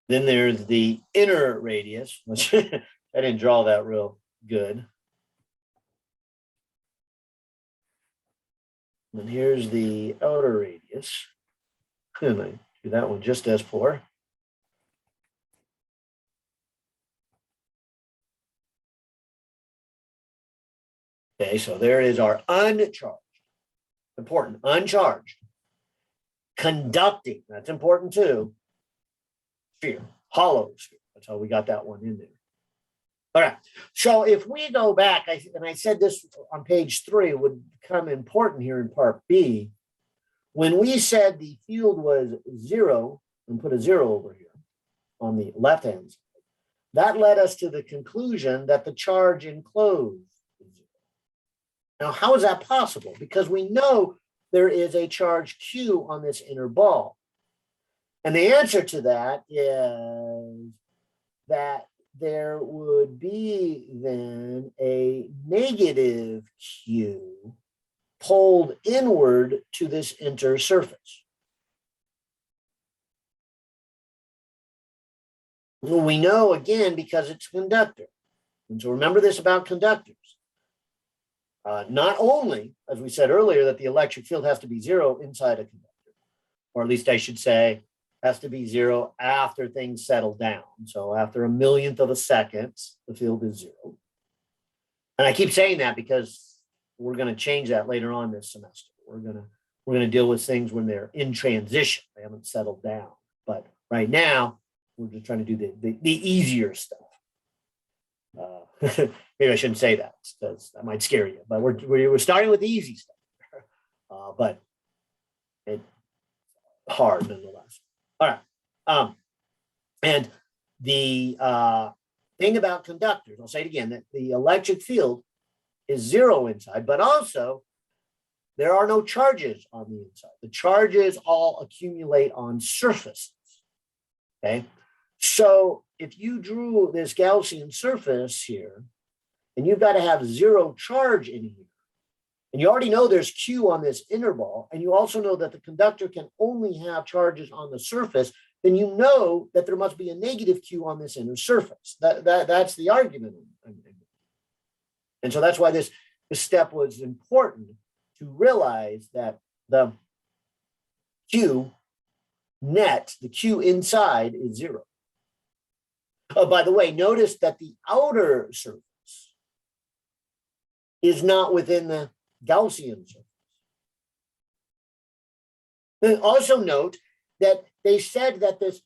Then there's the inner radius, which I didn't draw that real good. And here's the outer radius. And I do that one just as poor. Okay, so there is our uncharged, important, uncharged, conducting, that's important too, sphere, hollow sphere. That's how we got that one in there. All right, so if we go back, and I said this on page 3 would become important here in part B, when we said the field was 0, and put a 0 over here on the left-hand side, that led us to the conclusion that the charge enclosed is 0. Now, how is that possible? Because we know there is a charge Q on this inner ball. And the answer to that is that there would be then a negative Q pulled inward to this inner surface. Well, we know again because it's a conductor. And so remember this about conductors. Not only, as we said earlier, that the electric field has to be 0 inside a conductor, or at least I should say, has to be 0 after things settle down. So after a millionth of a second, the field is 0. And I keep saying that because we're going to change that later on this semester. We're going to deal with things when they're in transition. They haven't settled down. But right now, we're just trying to do the easier stuff. Maybe I shouldn't say that because that might scare you. But we're starting with the easy stuff. But it's hard nonetheless. All right. And the thing about conductors, I'll say it again, that the electric field is 0 inside, but also there are no charges on the inside. The charges all accumulate on surfaces. Okay. So if you drew this Gaussian surface here, and you've got to have 0 charge in here, and you already know there's Q on this inner ball, and you also know that the conductor can only have charges on the surface, then you know that there must be a negative Q on this inner surface. That's the argument. And so that's why this step was important, to realize that the Q net, the Q inside, is 0. Oh, by the way, notice that the outer surface is not within the Gaussian surface. And also note that they said that this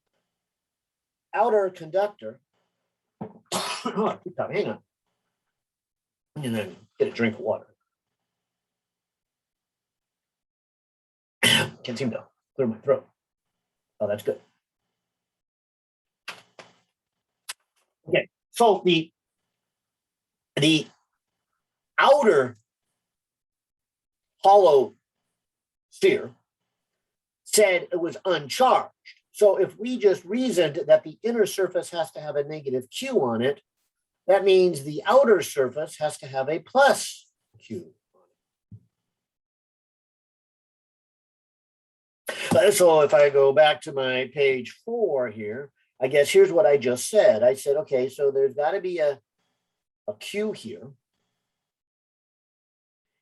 outer conductor, hang on, and then get a drink of water. Can't seem to clear my throat. Oh, that's good. Okay, so the outer hollow sphere said it was uncharged. So if we just reasoned that the inner surface has to have a negative Q on it, that means the outer surface has to have a plus Q on it. So if I go back to my page 4 here, I guess here's what I just said. I said, okay, so there's got to be a Q here.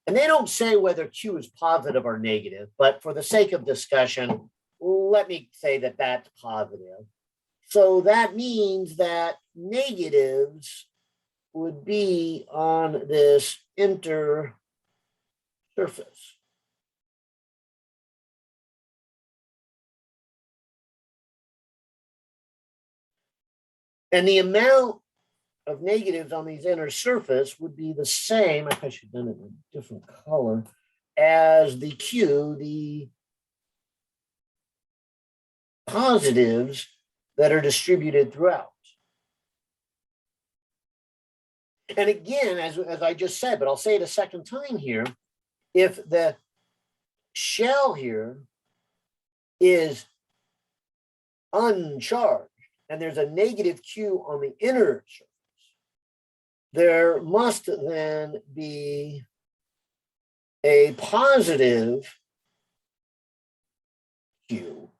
And they don't say whether Q is positive or negative, but for the sake of discussion, let me say that that's positive. So that means that negatives would be on this inner surface. And the amount of negatives on these inner surface would be the same, I should have done it in a different color, as the Q, the positives that are distributed throughout. And again, as I just said, but I'll say it a second time here, if the shell here is uncharged and there's a negative Q on the inner surface, there must then be a positive Q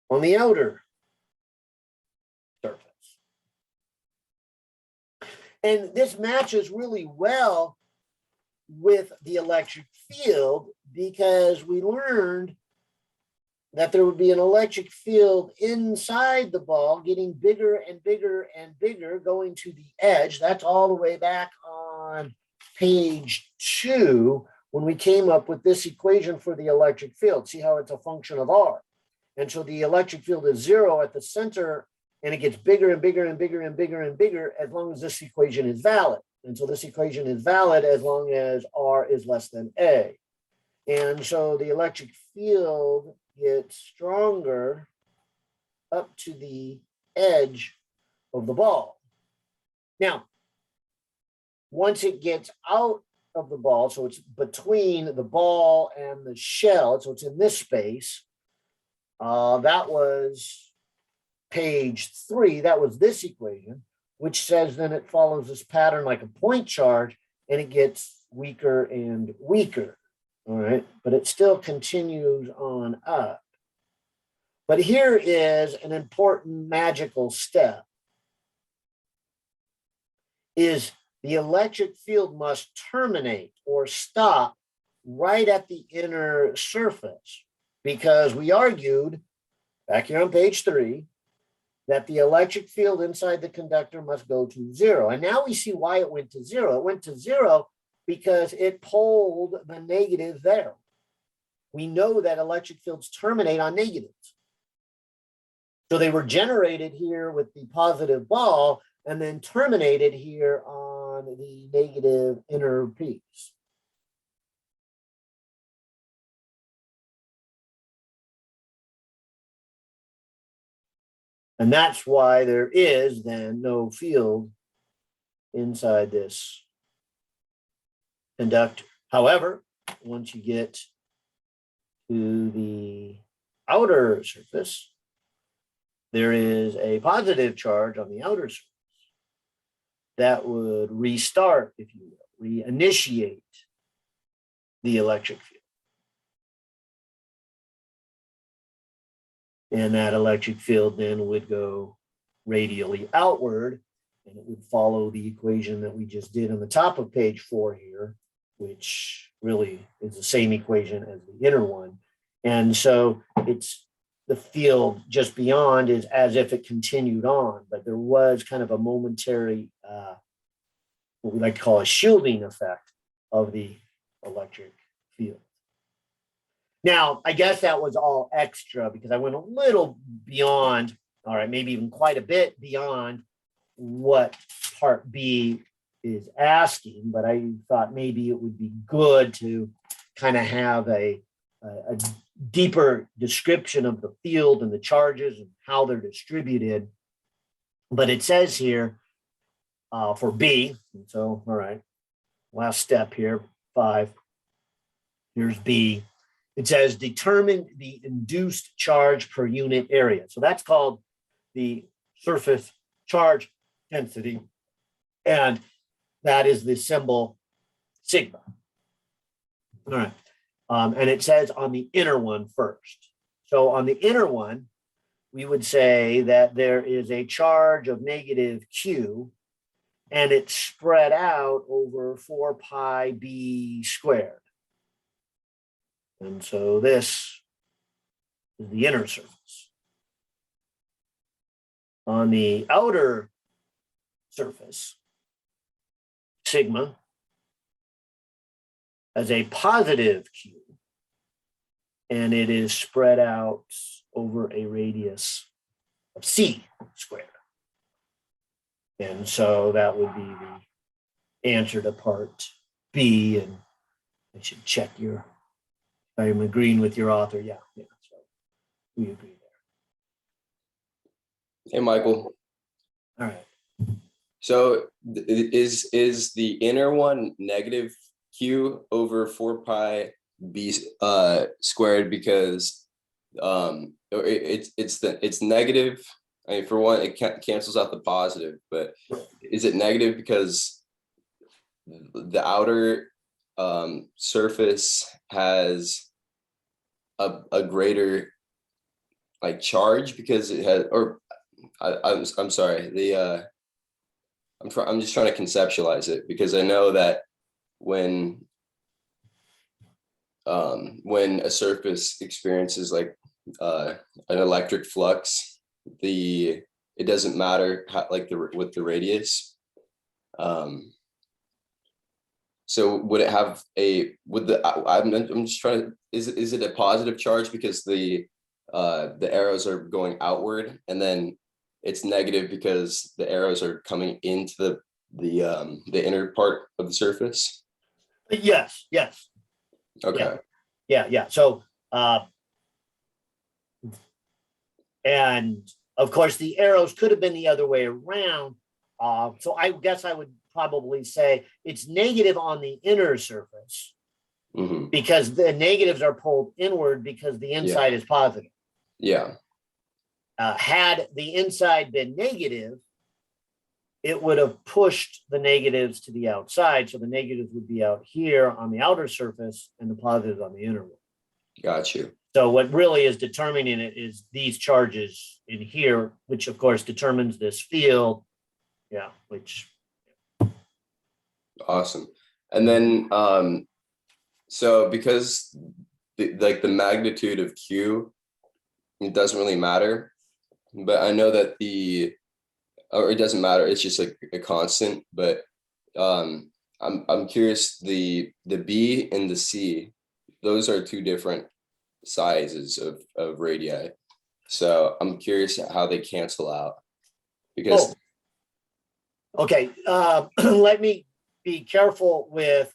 on the outer surface. And this matches really well with the electric field because we learned that there would be an electric field inside the ball getting bigger and bigger and bigger going to the edge. That's all the way back on page 2 when we came up with this equation for the electric field. See how it's a function of R. And so the electric field is 0 at the center, and it gets bigger and bigger and bigger and bigger and bigger as long as this equation is valid. And so this equation is valid as long as R is less than A. And so the electric field gets stronger up to the edge of the ball. Now, once it gets out of the ball, so it's between the ball and the shell, so it's in this space, that was page 3, that was this equation, which says then it follows this pattern like a point charge, and it gets weaker and weaker, all right? But it still continues on up. But here is an important magical step, is the electric field must terminate or stop right at the inner surface, because we argued back here on page 3 that the electric field inside the conductor must go to 0. And now we see why it went to 0. It went to 0 because it pulled the negative there. We know that electric fields terminate on negatives. So they were generated here with the positive ball and then terminated here on the negative inner piece. And that's why there is then no field inside this conductor. However, once you get to the outer surface, there is a positive charge on the outer surface that would restart, if you will, reinitiate the electric field. And that electric field then would go radially outward, and it would follow the equation that we just did on the top of page 4 here, which really is the same equation as the inner one. And so it's the field just beyond is as if it continued on, but there was kind of a momentary, what we like to call a shielding effect of the electric field. Now, I guess that was all extra because I went a little beyond, all right, maybe even quite a bit beyond what part B is asking, but I thought maybe it would be good to kind of have a deeper description of the field and the charges and how they're distributed. But it says here for B, and so, all right, last step here, 5, here's B. It says determine the induced charge per unit area. So that's called the surface charge density. And that is the symbol sigma. All right. And it says on the inner one first. So on the inner one, we would say that there is a charge of negative Q, and it's spread out over 4 pi B squared. And so this is the inner surface. On the outer surface, sigma has a positive Q, and it is spread out over a radius of C squared. And so that would be the answer to part B. And I should check your, I'm agreeing with your author. Yeah. So we agree there. Hey, Michael. All right. So is the inner one negative Q over 4 pi B squared because it's negative. I mean, for one, it cancels out the positive, but is it negative because the outer surface has a greater like charge because it has, or I'm sorry, I'm just trying to conceptualize it because I know that when a surface experiences like an electric flux, it doesn't matter how, like with the radius. So would it have I'm just trying to, is it a positive charge because the arrows are going outward, and then it's negative because the arrows are coming into the inner part of the surface? Yes. Okay. Yeah. So, and of course, the arrows could have been the other way around. So I guess I would probably say it's negative on the inner surface because the negatives are pulled inward because the inside is positive. Yeah. Had the inside been negative, it would have pushed the negatives to the outside. So the negatives would be out here on the outer surface and the positives on the inner one. Got you. So what really is determining it is these charges in here, which of course determines this field. Yeah, which. Awesome. And then, so because the magnitude of Q, it doesn't really matter, but I know that or it doesn't matter. It's just like a constant, but I'm curious, the B and the C, those are two different sizes of radii. So I'm curious how they cancel out because. Okay. Let me be careful with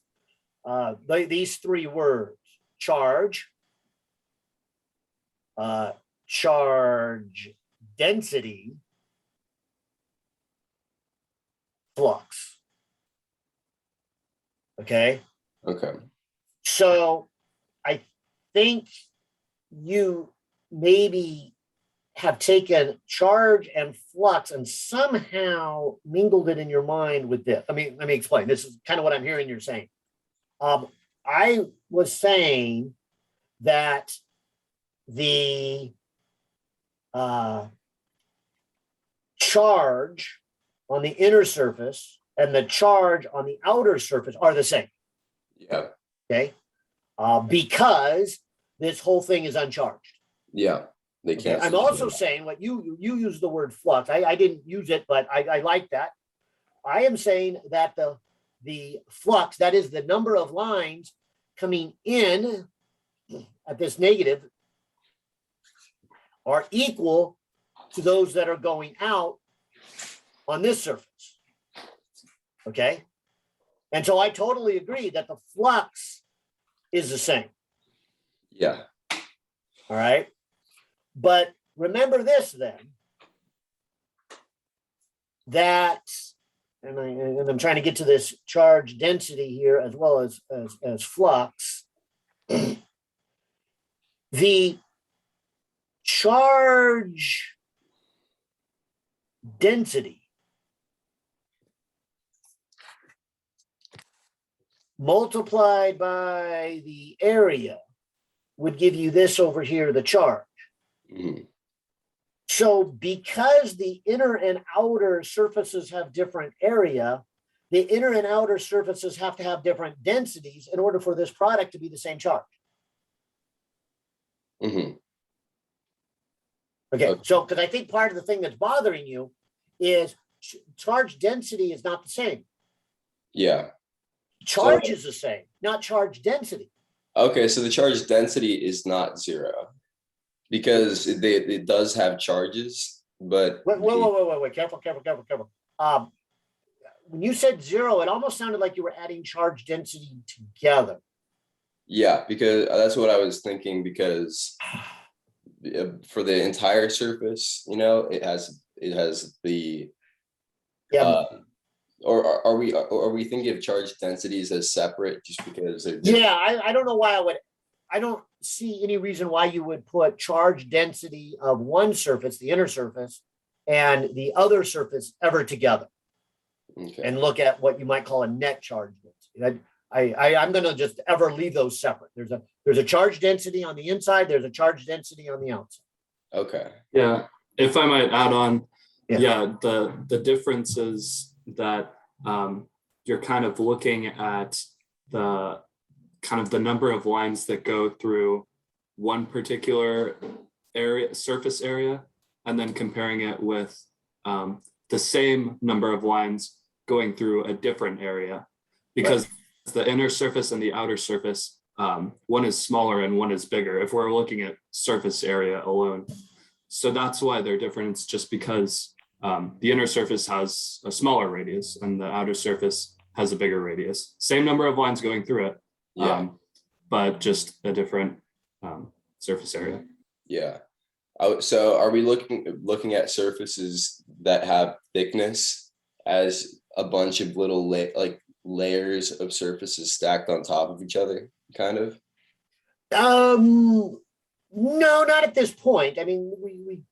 these three words: charge, charge density, flux. Okay. So I think you maybe have taken charge and flux and somehow mingled it in your mind with this. Let me explain. This is kind of what I'm hearing you're saying. I was saying that the charge on the inner surface and the charge on the outer surface are the same. Yeah. Okay. Because this whole thing is uncharged. Yeah. They okay. I'm also saying what you use the word flux. I didn't use it, but I like that. I am saying that the flux, that is the number of lines coming in at this negative, are equal to those that are going out on this surface. Okay. And so I totally agree that the flux is the same. Yeah. All right. But remember this then, that, and I'm trying to get to this charge density here as well as flux. The charge density multiplied by the area would give you this over here, the charge. So because the inner and outer surfaces have different area, the inner and outer surfaces have to have different densities in order for this product to be the same charge. Okay, so because I think part of the thing that's bothering you is charge density is not the same. Yeah. Charge is the same, not charge density. Okay, so the charge density is not zero because it does have charges, but Wait. Careful. When you said 0, it almost sounded like you were adding charge density together. yeah, because that's what I was thinking, because for the entire surface, it has the Yeah. or are we thinking of charge densities as separate just because they're different? Yeah, I don't know why I don't see any reason why you would put charge density of one surface, the inner surface, and the other surface ever together. Okay. And look at what you might call a net charge density. I'm going to just ever leave those separate. There's a charge density on the inside. There's a charge density on the outside. Okay. Yeah, if I might add on, Yeah. the difference is that you're kind of looking at the number of lines that go through one particular surface area, and then comparing it with the same number of lines going through a different area, because the inner surface and the outer surface, one is smaller and one is bigger if we're looking at surface area alone. So that's why they're different. It's just because the inner surface has a smaller radius and the outer surface has a bigger radius. Same number of lines going through it, but just a different surface area. Yeah. So are we looking at surfaces that have thickness as a bunch of little layers of surfaces stacked on top of each other, kind of? No, not at this point. I mean,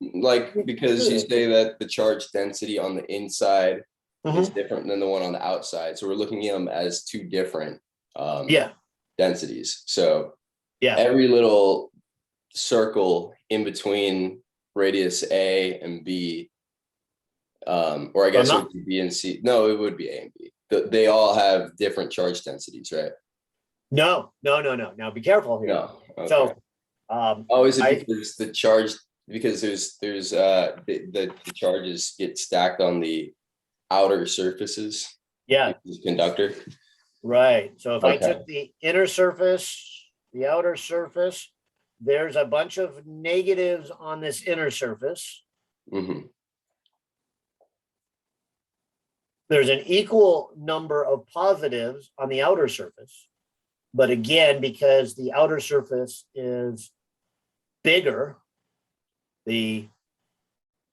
because you say that the charge density on the inside is different than the one on the outside. So we're looking at them as two different densities. So every little circle in between radius A and B, or I guess it would be B and C. No, it would be A and B. They all have different charge densities, right? No. Now be careful here. No. Okay. So, is it because the charge? Because there's the charges get stacked on the outer surfaces. Yeah. Conductor. Right. So if I took the inner surface, the outer surface, there's a bunch of negatives on this inner surface. Mm-hmm. There's an equal number of positives on the outer surface. But again, because the outer surface is bigger, the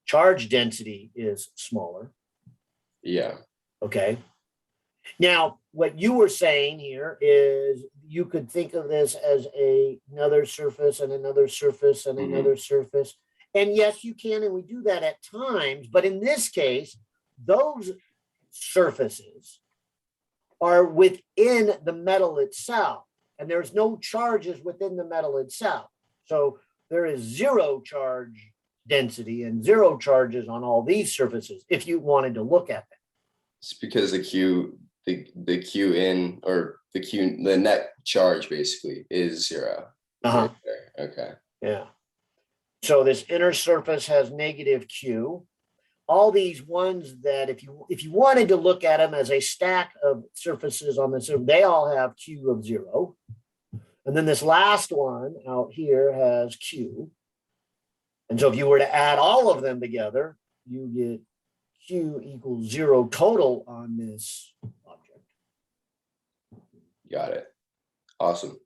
charge density is smaller. Yeah. Okay. Now, what you were saying here is you could think of this as another surface and another surface and another surface. And yes, you can, and we do that at times. But in this case, those surfaces are within the metal itself, and there's no charges within the metal itself. So there is zero charge density and zero charges on all these surfaces if you wanted to look at them. It's because the Q in, or the net charge basically is 0. Right there. Okay. Yeah. So this inner surface has negative Q. All these ones that if you wanted to look at them as a stack of surfaces on the surface, they all have Q of 0. And then this last one out here has Q. And so if you were to add all of them together, you get Q equals 0 total on this object. Got it. Awesome.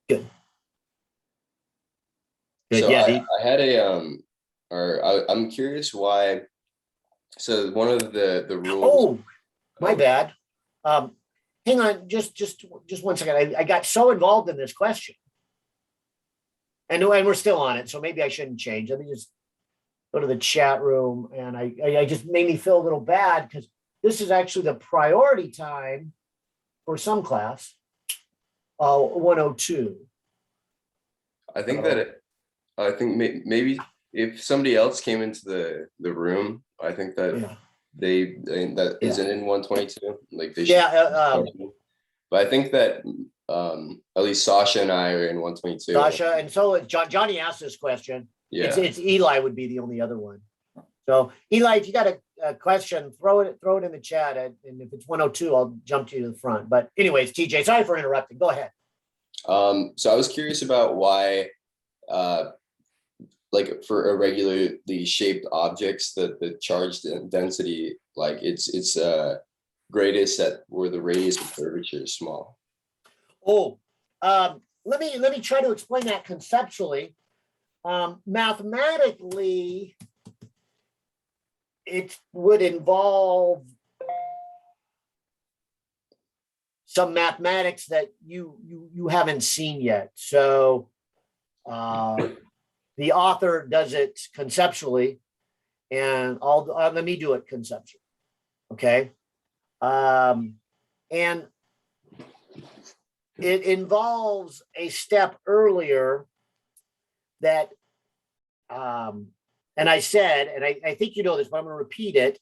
Good. So yeah. I had I'm curious why. So one of the rules. Oh, my bad. Hang on, just 1 second. I got so involved in this question, and we're still on it, so maybe I shouldn't change. Let me just go to the chat room, and I just made me feel a little bad because this is actually the priority time for some class, 102. I think maybe if somebody else came into the room, I think that that isn't in 122. Like they should. But I think that at least Sasha and I are in 122. Sasha, and so Johnny asked this question. Yeah. It's Eli would be the only other one. So Eli, if you got a question, throw it in the chat, and if it's 102, I'll jump to the front. But anyways, TJ, sorry for interrupting. Go ahead. So I was curious about why like for irregularly shaped objects, the charge density, like it's greatest at where the radius of curvature is small. Oh, let me try to explain that conceptually. Mathematically, it would involve some mathematics that you haven't seen yet. So the author does it conceptually, and let me do it conceptually. Okay. And it involves a step earlier that, and I said, and I think you know this, but I'm going to repeat it.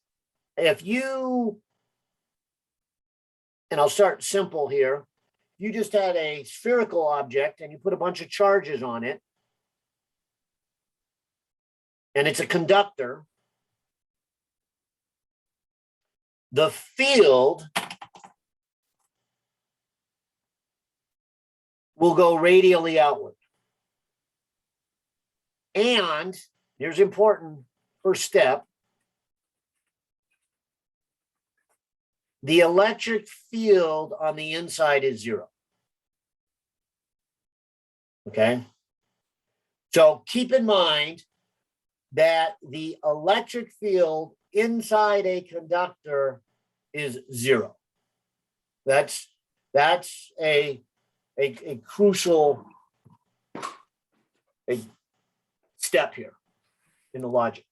If you, and I'll start simple here, you just had a spherical object and you put a bunch of charges on it, and it's a conductor, the field will go radially outward. And here's important first step. The electric field on the inside is 0. Okay. So keep in mind that the electric field inside a conductor is 0. That's a crucial step here in the logic.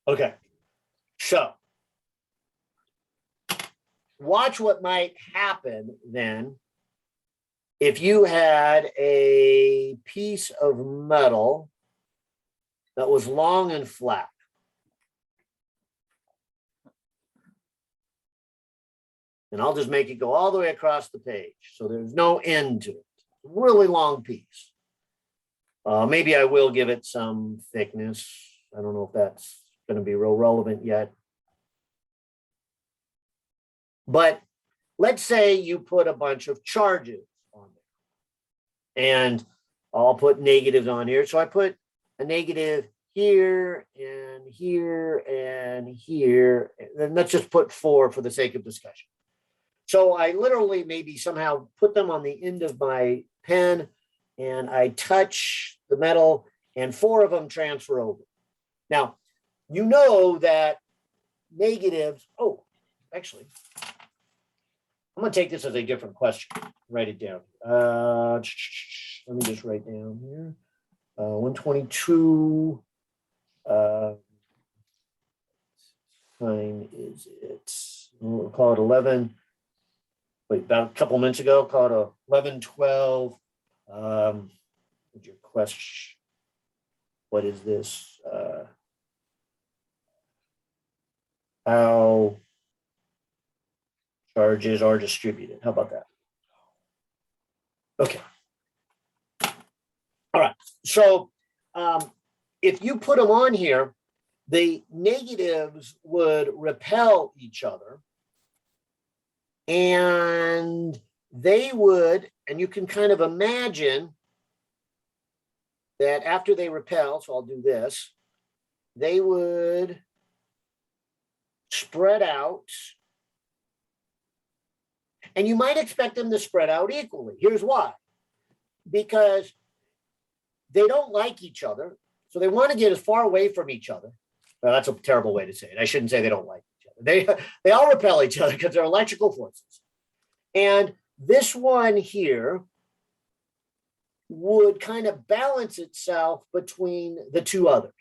Okay, so watch what might happen then if you had a piece of metal that was long and flat. And I'll just make it go all the way across the page, so there's no end to it. Really long piece. Maybe I will give it some thickness. I don't know if that's going to be real relevant yet. But let's say you put a bunch of charges on there. And I'll put negatives on here. So I put a negative here and here and here. And let's just put 4 for the sake of discussion. So I literally maybe somehow put them on the end of my pen, and I touch the metal, and 4 of them transfer over. Now, you know that negatives, actually, I'm going to take this as a different question. Write it down. Let me just write down here. 122. Time is it? We'll call it 11. Wait, about a couple minutes ago, call it 11:12. What's your question? What is this? How charges are distributed. How about that? Okay. All right. So if you put them on here, the negatives would repel each other. And they would, and you can kind of imagine that after they repel, so I'll do this, they would spread out. And you might expect them to spread out equally. Here's why. Because they don't like each other, so they want to get as far away from each other. Well, that's a terrible way to say it. I shouldn't say they don't like each other. They all repel each other because they're electrical forces. And this one here would kind of balance itself between the two others.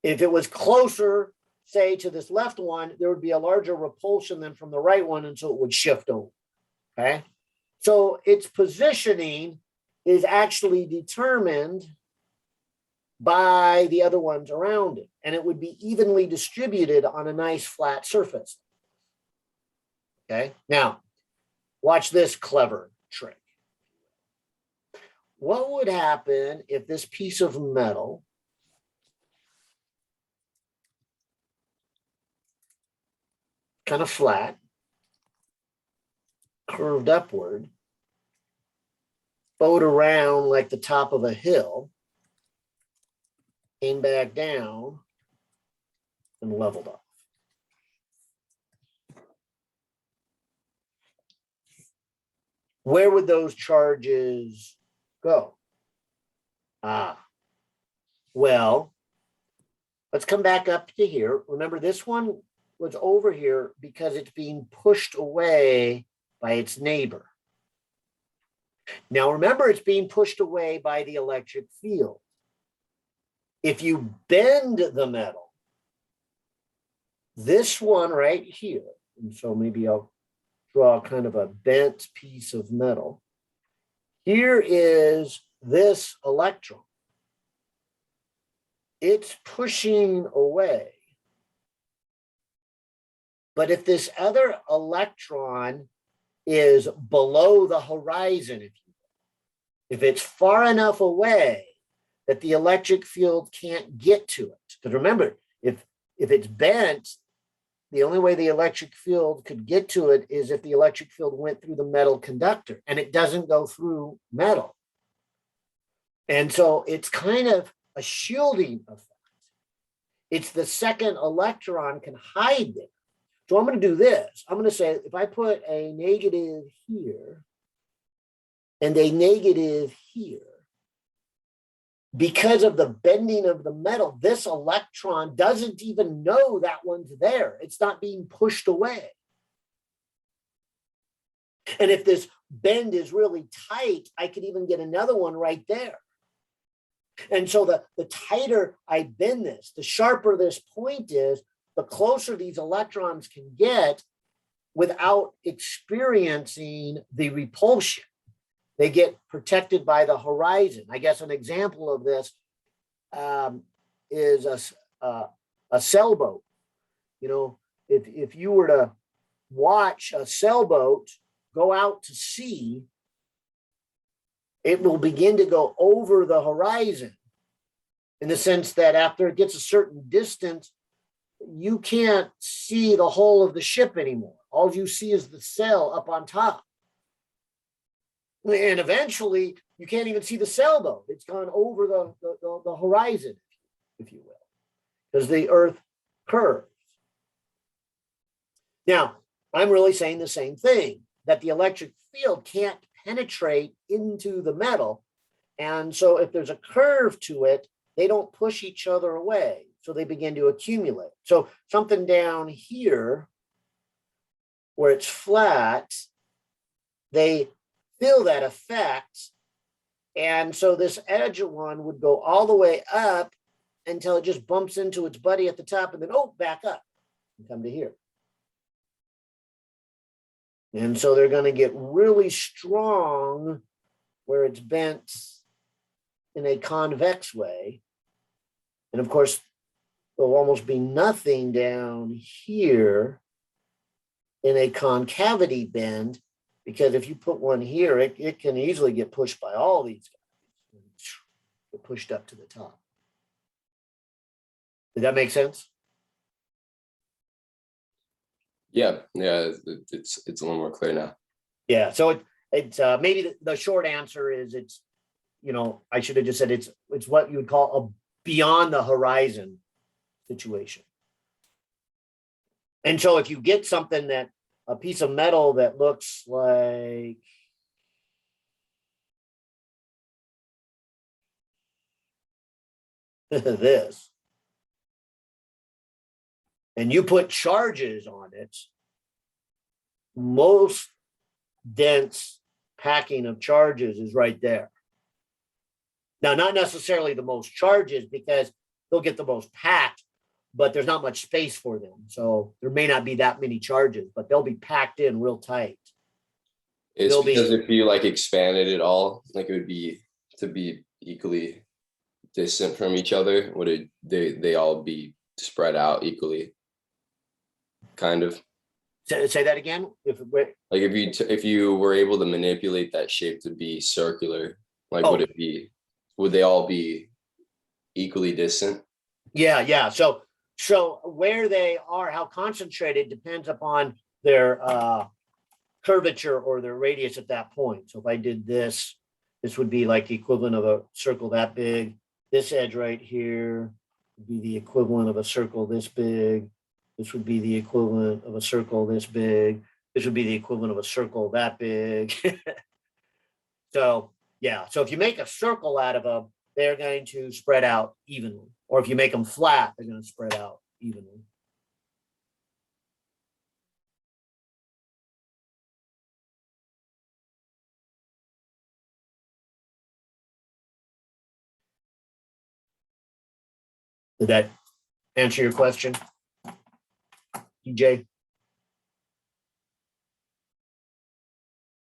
If it was closer, say, to this left one, there would be a larger repulsion than from the right one, and so it would shift over. Okay. So its positioning is actually determined by the other ones around it, and it would be evenly distributed on a nice flat surface. Okay. Now, watch this clever trick. What would happen if this piece of metal kind of flat, curved upward, bowed around like the top of a hill, came back down and leveled off. Where would those charges go? Well, let's come back up to here. Remember, this one was over here because it's being pushed away by its neighbor. Now, remember, it's being pushed away by the electric field. If you bend the metal, this one right here, and so maybe I'll draw kind of a bent piece of metal. Here is this electron. It's pushing away. But if this other electron is below the horizon, if it's far enough away that the electric field can't get to it, because remember, if it's bent, the only way the electric field could get to it is if the electric field went through the metal conductor, and it doesn't go through metal. And so it's kind of a shielding effect. It's the second electron can hide there. So I'm going to do this. I'm going to say, if I put a negative here and a negative here, because of the bending of the metal, this electron doesn't even know that one's there. It's not being pushed away. And if this bend is really tight, I could even get another one right there. And so the tighter I bend this, the sharper this point is, the closer these electrons can get without experiencing the repulsion. They get protected by the horizon. I guess an example of this is a sailboat. You know, if you were to watch a sailboat go out to sea, it will begin to go over the horizon, in the sense that after it gets a certain distance, you can't see the whole of the ship anymore. All you see is the sail up on top. And eventually, you can't even see the sailboat. It's gone over the horizon, if you will, because the earth curves. Now, I'm really saying the same thing, that the electric field can't penetrate into the metal. And so if there's a curve to it, they don't push each other away. So they begin to accumulate. So something down here where it's flat, they feel that effect. And so this edge one would go all the way up until it just bumps into its buddy at the top, and then, oh, back up and come to here. And so they're going to get really strong where it's bent in a convex way. And of course, there'll almost be nothing down here in a concavity bend, because if you put one here, it can easily get pushed by all these guys, get pushed up to the top. Did that make sense? Yeah, it's a little more clear now. Yeah, so it's maybe the short answer is it's, you know, I should have just said it's what you would call a beyond the horizon situation. And so if you get something that, a piece of metal that looks like this, and you put charges on it, most dense packing of charges is right there. Now, not necessarily the most charges, because they'll get the most packed, but there's not much space for them. So there may not be that many charges, but they'll be packed in real tight. It's because if you like expanded it all, like it would be to be equally distant from each other, would they all be spread out equally? Kind of. Say that again. Like if you were able to manipulate that shape to be circular, like would they all be equally distant? Yeah. So where they are, how concentrated, depends upon their curvature or their radius at that point. So if I did this, this would be like the equivalent of a circle that big. this edge right here would be the equivalent of a circle this big. This would be the equivalent of a circle this big. This would be the equivalent of a circle that big. So yeah, so if you make a circle out of them, they're going to spread out evenly. Or if you make them flat, they're going to spread out evenly. Did that answer your question, DJ?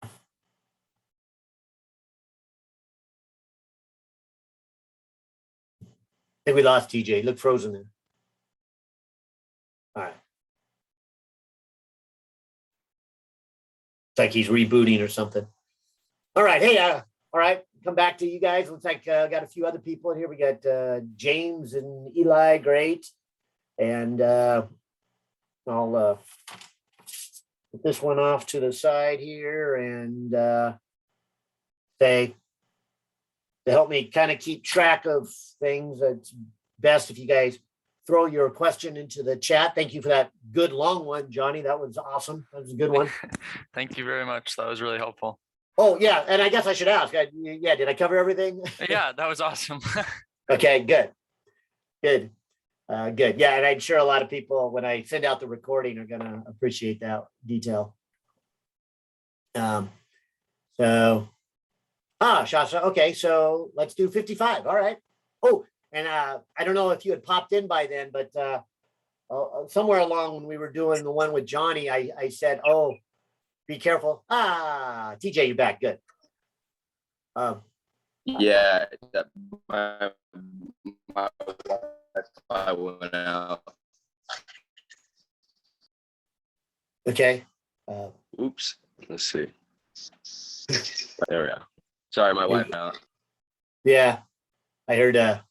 I think we lost TJ. Look frozen there. All right. It's like he's rebooting or something. All right. Hey, all right. Come back to you guys. Looks like got a few other people in here. We got James and Eli. Great. And I'll put this one off to the side here and say, to help me kind of keep track of things, it's best if you guys throw your question into the chat. Thank you for that good long one, Johnny. That was awesome. That was a good one. Thank you very much. That was really helpful. Oh, yeah. And I guess I should ask. Yeah, did I cover everything? Yeah, that was awesome. Okay, good. Good. Good. Yeah, and I'm sure a lot of people, when I send out the recording, are going to appreciate that detail. Shasha. Okay, so let's do 55. All right. Oh, and I don't know if you had popped in by then, but somewhere along when we were doing the one with Johnny, I said, oh, be careful. TJ, you're back. Good. Yeah, my Wi-Fi went out. Okay. Oops. Let's see. There we go. Sorry, my Wi-Fi out. Yeah, I heard. Yeah,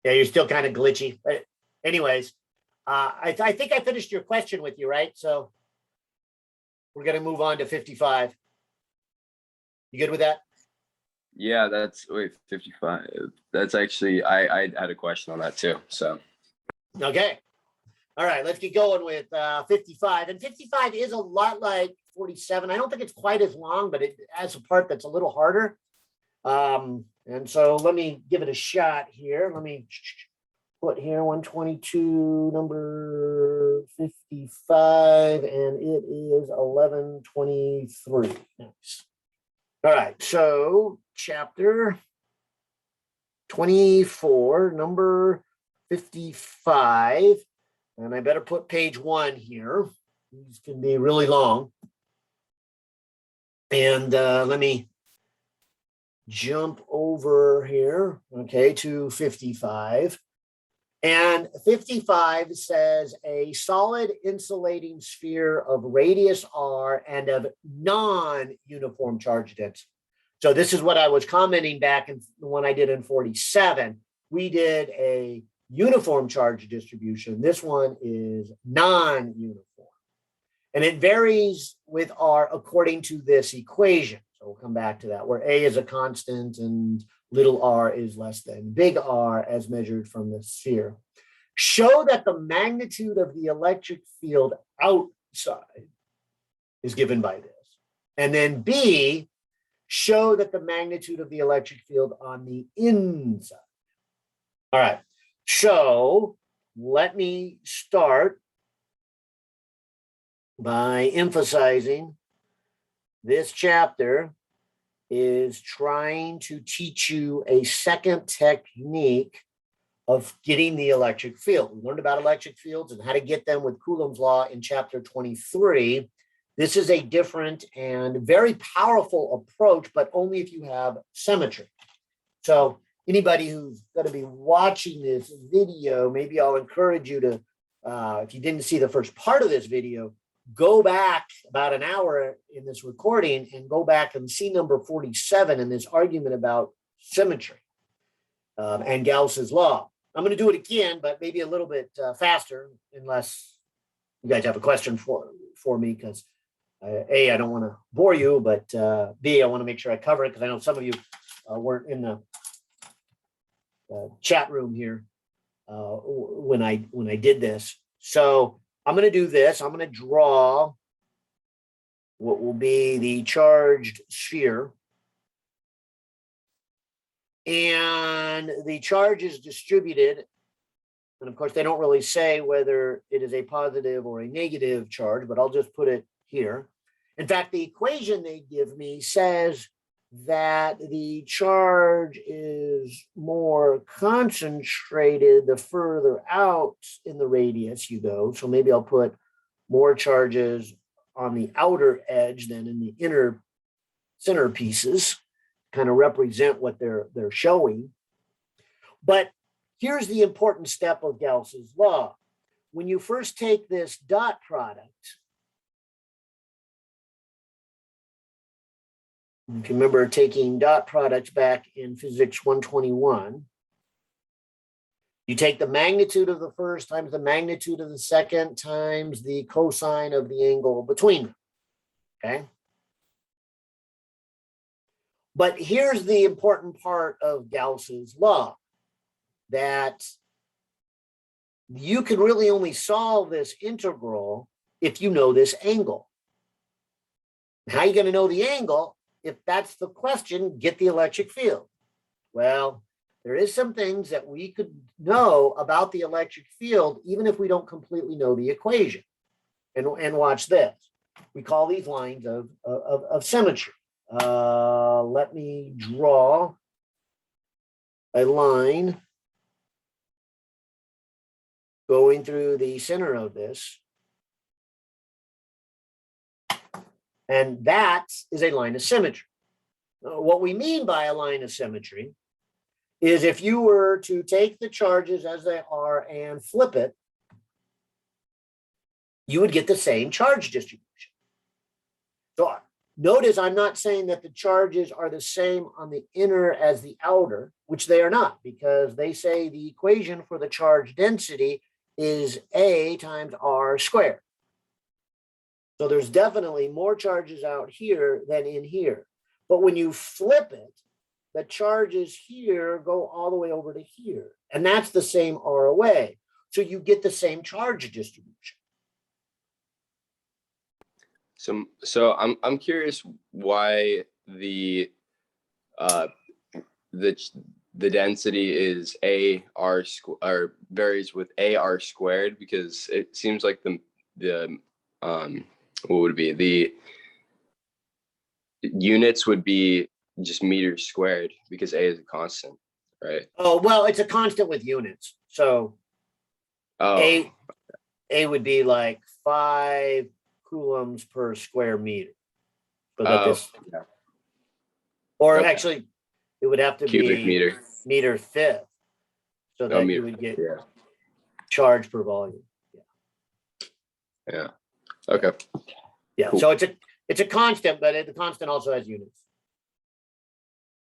you're still kind of glitchy. But anyways, I think I finished your question with you, right? So we're gonna move on to 55. You good with that? Yeah, that's 55. That's actually I had a question on that too. So Okay. All right, let's get going with 55. And 55 is a lot like 47. I don't think it's quite as long, but it has a part that's a little harder. And so let me give it a shot here. Let me put here 122, number 55, and it is 1123. Nice. All right, so chapter 24, number 55. And I better put page 1 here. These can be really long. And let me jump over here, okay, to 55. And 55 says a solid insulating sphere of radius r and of non-uniform charge density. So this is what I was commenting back in the one I did in 47. We did a uniform charge distribution. This one is non-uniform. And it varies with r according to this equation. So we'll come back to that, where a is a constant and little r is less than big R as measured from the sphere. Show that the magnitude of the electric field outside is given by this. And then B, show that the magnitude of the electric field on the inside. All right, so let me start by emphasizing this chapter is trying to teach you a second technique of getting the electric field. We learned about electric fields and how to get them with Coulomb's law in chapter 23. This is a different and very powerful approach, but only if you have symmetry. So anybody who's going to be watching this video, maybe I'll encourage you to, if you didn't see the first part of this video, go back about an hour in this recording and go back and see number 47 in this argument about symmetry and Gauss's law. I'm going to do it again, but maybe a little bit faster, unless you guys have a question for me, because A, I don't want to bore you, but B, I want to make sure I cover it, because I know some of you weren't in the chat room here when I did this. So I'm going to do this. I'm going to draw what will be the charged sphere. And the charge is distributed. And of course, they don't really say whether it is a positive or a negative charge, but I'll just put it here. In fact, the equation they give me says that the charge is more concentrated the further out in the radius you go. So maybe I'll put more charges on the outer edge than in the inner center pieces, kind of represent what they're showing. But here's the important step of Gauss's law. When you first take this dot product, you can remember taking dot products back in physics 121. You take the magnitude of the first times the magnitude of the second times the cosine of the angle between them, okay? But here's the important part of Gauss's law, that you can really only solve this integral if you know this angle. How are you going to know the angle? If that's the question, get the electric field. Well, there is some things that we could know about the electric field, even if we don't completely know the equation. And watch this. We call these lines of symmetry. Let me draw a line going through the center of this. And that is a line of symmetry. What we mean by a line of symmetry is if you were to take the charges as they are and flip it, you would get the same charge distribution. So notice I'm not saying that the charges are the same on the inner as the outer, which they are not, because they say the equation for the charge density is A times R squared. So there's definitely more charges out here than in here. But when you flip it, the charges here go all the way over to here. And that's the same R away. So you get the same charge distribution. So I'm curious why the density is AR squared, or varies with AR squared, because it seems like the what would it be? The units would be just meters squared because A is a constant, right? Oh, well, it's a constant with units. So A would be like 5 coulombs per square meter. So that this, yeah. or Okay. actually, it would have to Cubic be meter fifth, so that you would get charge per volume. Yeah. Okay. Yeah. Cool. So it's a constant, but the constant also has units.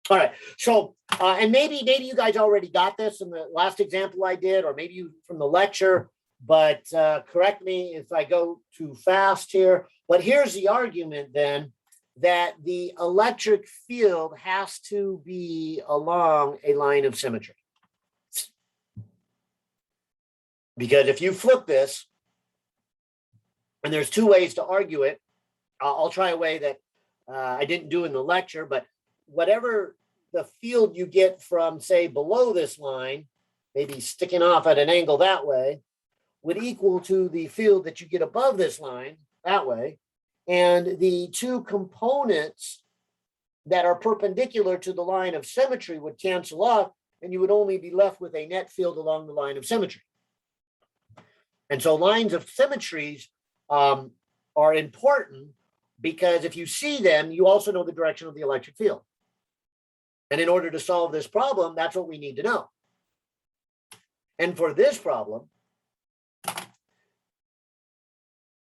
All right. So and maybe you guys already got this in the last example I did, or maybe you from the lecture. But correct me if I go too fast here. But here's the argument then, that the electric field has to be along a line of symmetry. Because if you flip this, and there's two ways to argue it, I'll try a way that I didn't do in the lecture, but whatever the field you get from, say, below this line, maybe sticking off at an angle that way, would equal to the field that you get above this line that way. And the two components that are perpendicular to the line of symmetry would cancel off, and you would only be left with a net field along the line of symmetry. And so lines of symmetries are important, because if you see them, you also know the direction of the electric field. And in order to solve this problem, that's what we need to know. And for this problem,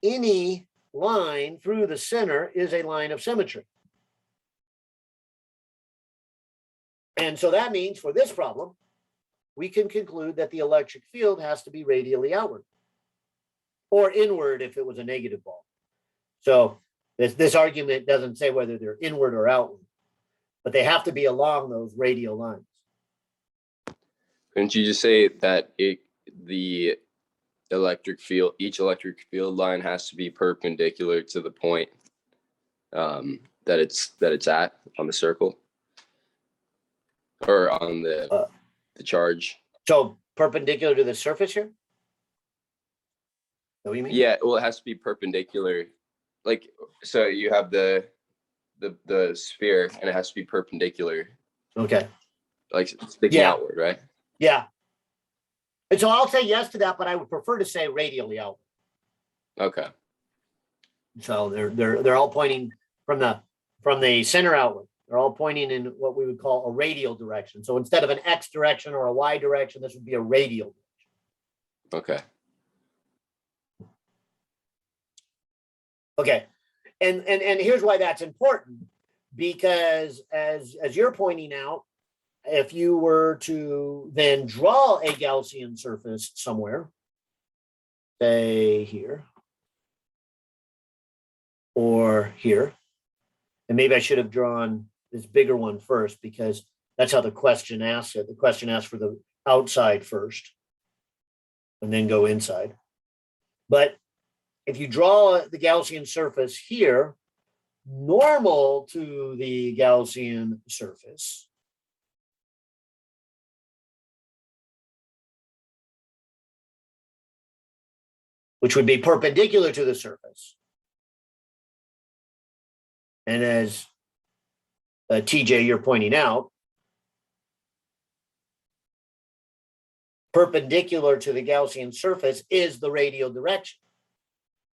any line through the center is a line of symmetry. And so that means for this problem, we can conclude that the electric field has to be radially outward, or inward if it was a negative ball. So this argument doesn't say whether they're inward or outward, but they have to be along those radial lines. Couldn't you just say that the each electric field line has to be perpendicular to the point that it's at on the circle or on the charge? So perpendicular to the surface here? Is that what you mean? Yeah, well, it has to be perpendicular. Like, so you have the sphere, and it has to be perpendicular, Okay. like sticking Yeah. outward, right? Yeah. And so I'll say yes to that, but I would prefer to say radially outward. Okay. So they're all pointing from the center outward. They're all pointing in what we would call a radial direction. So instead of an X direction or a Y direction, this would be a radial direction. Okay. Okay. And here's why that's important, because as you're pointing out, if you were to then draw a Gaussian surface somewhere, say here or here, and maybe I should have drawn this bigger one first, because that's how the question asks it. The question asks for the outside first and then go inside. But if you draw the Gaussian surface here, normal to the Gaussian surface, which would be perpendicular to the surface. And as TJ, you're pointing out, perpendicular to the Gaussian surface is the radial direction.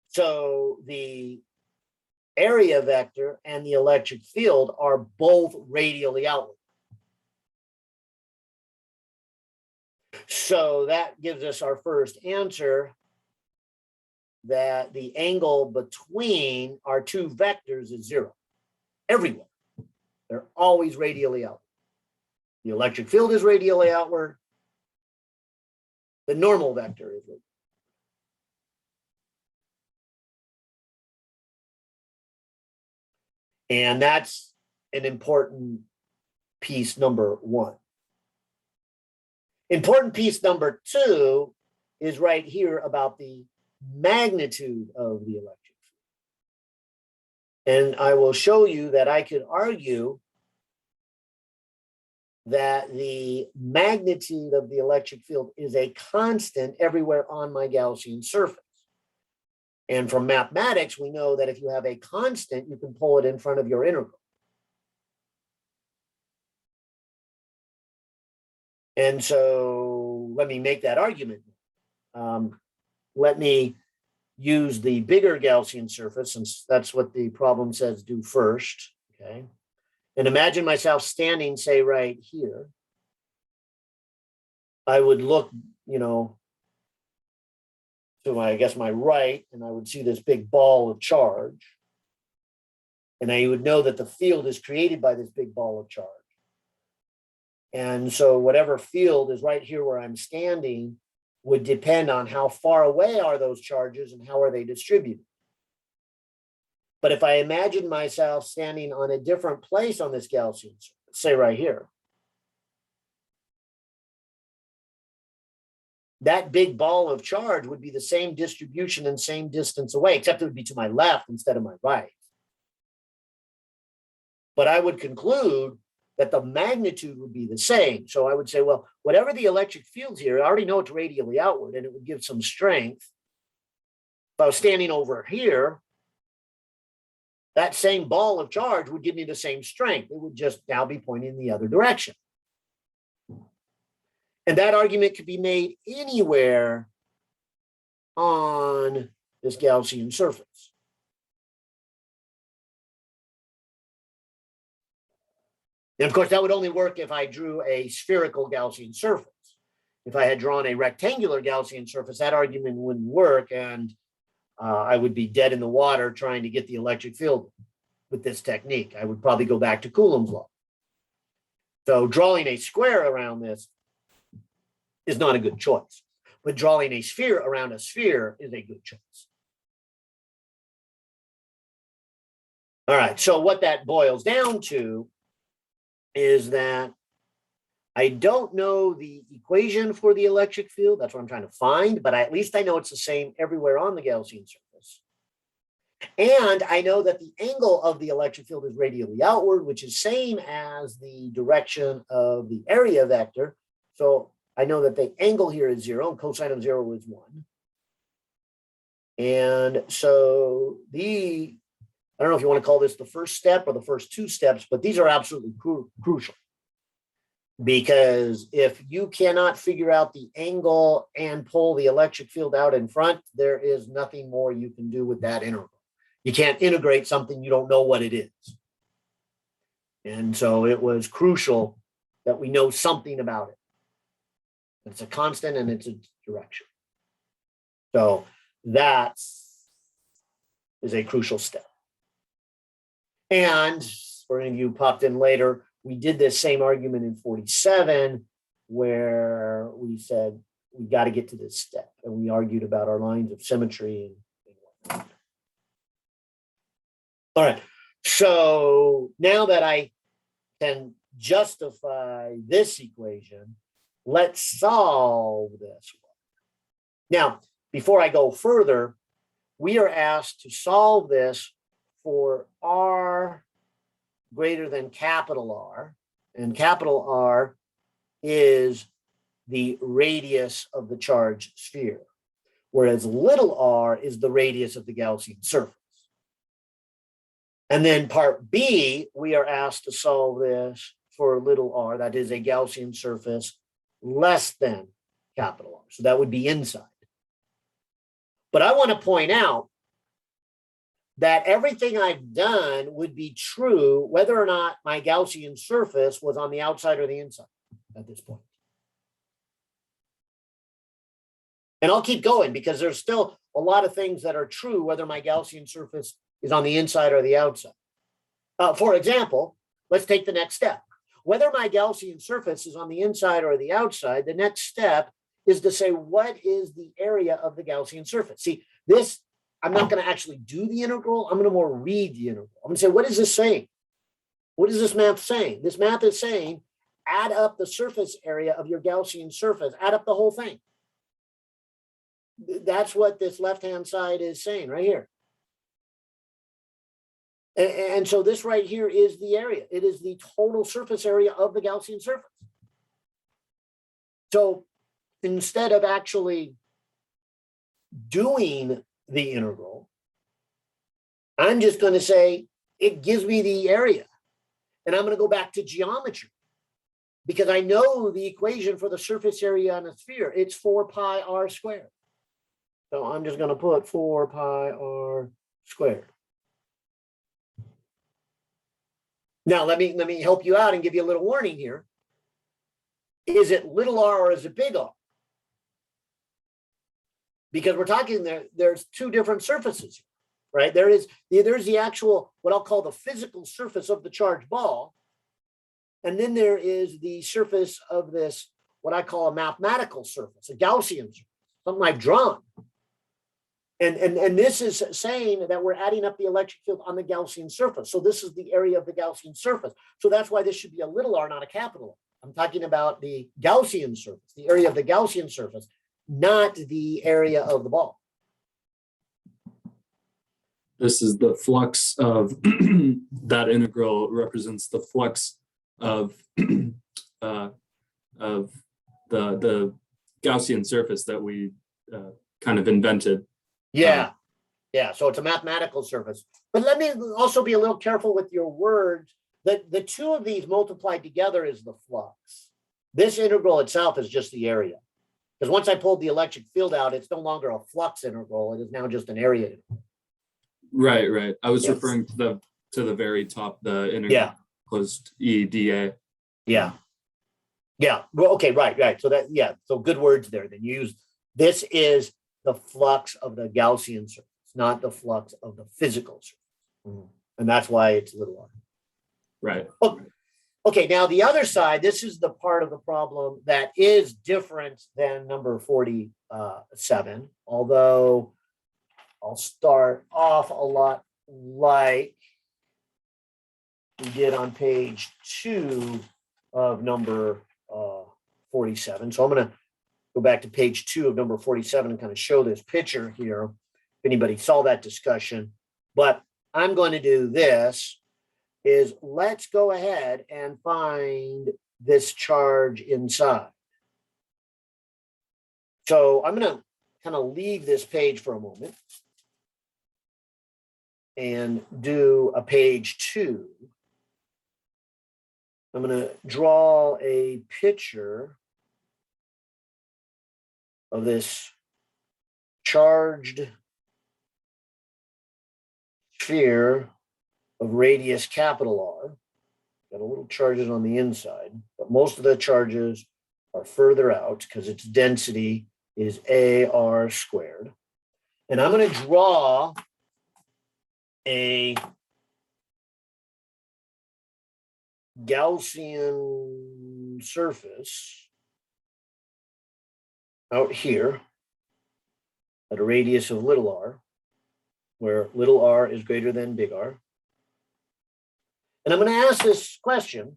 So the area vector and the electric field are both radially outward. So that gives us our first answer, that the angle between our two vectors is 0 everywhere. They're always radially outward. The electric field is radially outward. The normal vector is radial. And that's an important piece number 1. Important piece number 2 is right here about the magnitude of the electric field. And I will show you that I could argue that the magnitude of the electric field is a constant everywhere on my Gaussian surface. And from mathematics, we know that if you have a constant, you can pull it in front of your integral. And so let me make that argument. Let me use the bigger Gaussian surface, since that's what the problem says do first. Okay. And imagine myself standing, say, right here. I would look, to I guess my right, and I would see this big ball of charge. And I would know that the field is created by this big ball of charge. And so whatever field is right here where I'm standing would depend on how far away are those charges and how are they distributed. But if I imagine myself standing on a different place on this Gaussian surface, say right here, that big ball of charge would be the same distribution and same distance away, except it would be to my left instead of my right. But I would conclude that the magnitude would be the same. So I would say, well, whatever the electric field's here, I already know it's radially outward, and it would give some strength. If I was standing over here, that same ball of charge would give me the same strength. It would just now be pointing in the other direction. And that argument could be made anywhere on this Gaussian surface. And of course, that would only work if I drew a spherical Gaussian surface. If I had drawn a rectangular Gaussian surface, that argument wouldn't work, and I would be dead in the water trying to get the electric field with this technique. I would probably go back to Coulomb's law. So drawing a square around this is not a good choice, but drawing a sphere around a sphere is a good choice. All right, so what that boils down to is that I don't know the equation for the electric field. That's what I'm trying to find, but at least I know it's the same everywhere on the Gaussian surface. And I know that the angle of the electric field is radially outward, which is same as the direction of the area vector. So I know that the angle here is 0 and cosine of 0 is 1. And so I don't know if you want to call this the first step or the first two steps, but these are absolutely crucial. Because if you cannot figure out the angle and pull the electric field out in front, there is nothing more you can do with that integral. You can't integrate something you don't know what it is. And so it was crucial that we know something about it. It's a constant and it's a direction. So that is a crucial step. And for any of you who popped in later, we did this same argument in 47, where we said we got to get to this step, and we argued about our lines of symmetry and whatnot. All right, so now that I can justify this equation, let's solve this one. Now, before I go further, we are asked to solve this for r greater than capital R, and capital R is the radius of the charged sphere, whereas little r is the radius of the Gaussian surface. And then part B, we are asked to solve this for little r, that is a Gaussian surface less than capital R. So that would be inside. But I want to point out that everything I've done would be true whether or not my Gaussian surface was on the outside or the inside at this point. And I'll keep going because there's still a lot of things that are true whether my Gaussian surface is on the inside or the outside. For example, let's take the next step. Whether my Gaussian surface is on the inside or the outside, the next step is to say, what is the area of the Gaussian surface? See, this, I'm not going to actually do the integral. I'm going to more read the integral. I'm going to say, what is this saying? What is this math saying? This math is saying, add up the surface area of your Gaussian surface, add up the whole thing. That's what this left-hand side is saying right here. And so this right here is the area. It is the total surface area of the Gaussian surface. So instead of actually doing the integral, I'm just going to say it gives me the area. And I'm going to go back to geometry because I know the equation for the surface area on a sphere. It's 4 pi r squared. So I'm just going to put 4 pi r squared. Now, let me help you out and give you a little warning here. Is it little r or is it big R? Because we're talking there's two different surfaces, right? There's the actual, what I'll call the physical surface of the charged ball. And then there is the surface of this, what I call a mathematical surface, a Gaussian surface, something I've drawn. And this is saying that we're adding up the electric field on the Gaussian surface. So this is the area of the Gaussian surface. So that's why this should be a little r, not a capital R. I'm talking about the Gaussian surface, the area of the Gaussian surface, not the area of the ball. This is the flux of that integral represents the flux of the Gaussian surface that we kind of invented. Yeah. So it's a mathematical surface. But let me also be a little careful with your words. The two of these multiplied together is the flux. This integral itself is just the area. Because once I pulled the electric field out, it's no longer a flux integral. It is now just an area integral. Right. I was referring to the very top, the integral closed EDA. Yeah. Well, okay, right. So so good words there. Then you use, this is the flux of the Gaussian surface, not the flux of the physical surface. And that's why it's little r. Right. Okay, now the other side, this is the part of the problem that is different than number 47, although I'll start off a lot like we did on page 2 of number 47. So I'm going to go back to page 2 of number 47 and kind of show this picture here. If anybody saw that discussion, but I'm going to do this is let's go ahead and find this charge inside. So I'm going to kind of leave this page for a moment and do a page 2. I'm going to draw a picture of this charged sphere of radius capital R. Got a little charges on the inside, but most of the charges are further out because its density is AR squared. And I'm going to draw a Gaussian surface out here at a radius of little r, where little r is greater than big R. And I'm going to ask this question.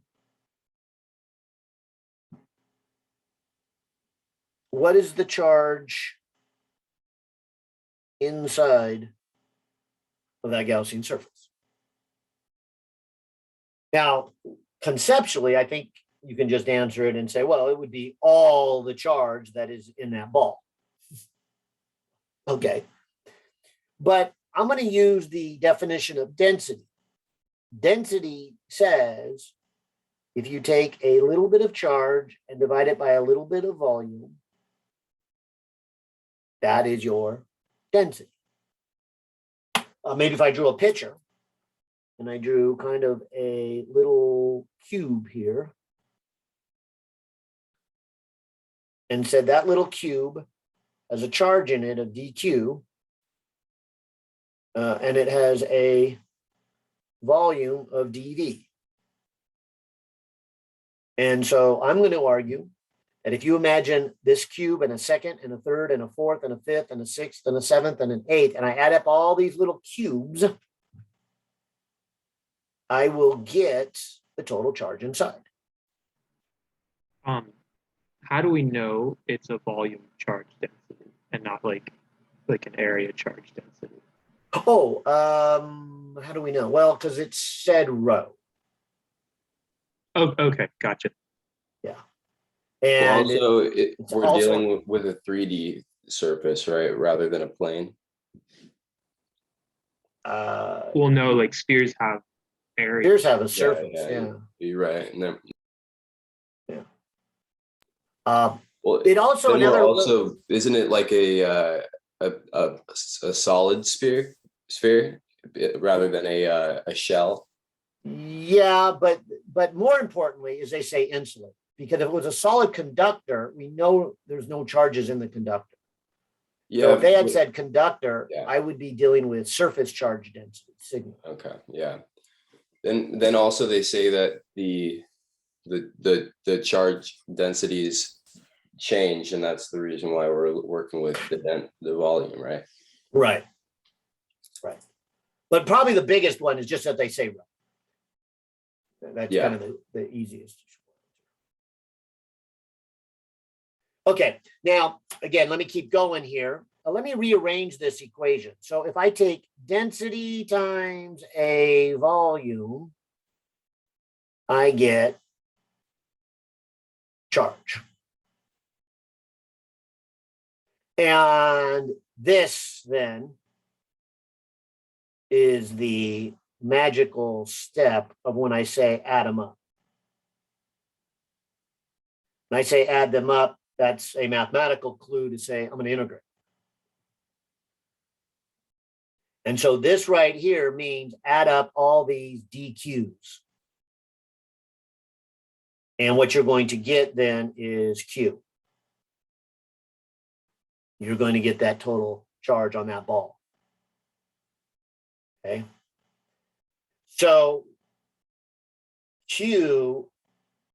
What is the charge inside of that Gaussian surface? Now, conceptually, I think you can just answer it and say, well, it would be all the charge that is in that ball. Okay. But I'm going to use the definition of density. Density says if you take a little bit of charge and divide it by a little bit of volume, that is your density. Maybe if I drew a picture and I drew kind of a little cube here and said that little cube has a charge in it of dq, and it has a volume of dV. And so I'm going to argue that if you imagine this cube and a second and a third and a fourth and a fifth and a sixth and a seventh and an eighth, and I add up all these little cubes, I will get the total charge inside. How do we know it's a volume charge density and not like an area charge density? Oh, how do we know? Well, because it said rho. Oh, okay, gotcha. Yeah. Well, And also, it's we're also- dealing with a 3D surface, right, rather than a plane. Well, no, like spheres have area. spheres have a surface. Yeah. You're right. And then, well, It also then we're another also, isn't it like a solid sphere rather than a shell? Yeah, but more importantly is they say insulate, because if it was a solid conductor, we know there's no charges in the conductor. Yeah. So if they had said conductor, Yeah. I would be dealing with surface charge density sigma. Okay. Yeah. Then also they say that the charge densities change, and that's the reason why we're working with the volume, right? Right. Right. But probably the biggest one is just that they say rho. That's Yeah. kind of the easiest. Okay, now, again, let me keep going here. Let me rearrange this equation. So if I take density times a volume, I get charge. And this then is the magical step of when I say add them up. When I say add them up, that's a mathematical clue to say I'm going to integrate. And so this right here means add up all these dq's. And what you're going to get then is q. You're going to get that total charge on that ball. Okay. So q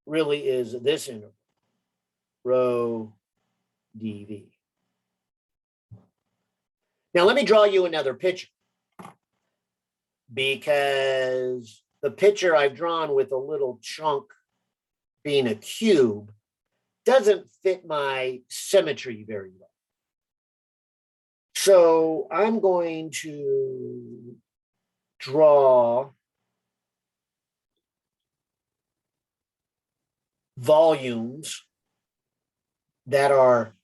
really is this interval, rho dv. Now let me draw you another picture, because the picture I've drawn with a little chunk being a cube doesn't fit my symmetry very well. So I'm going to draw volumes that are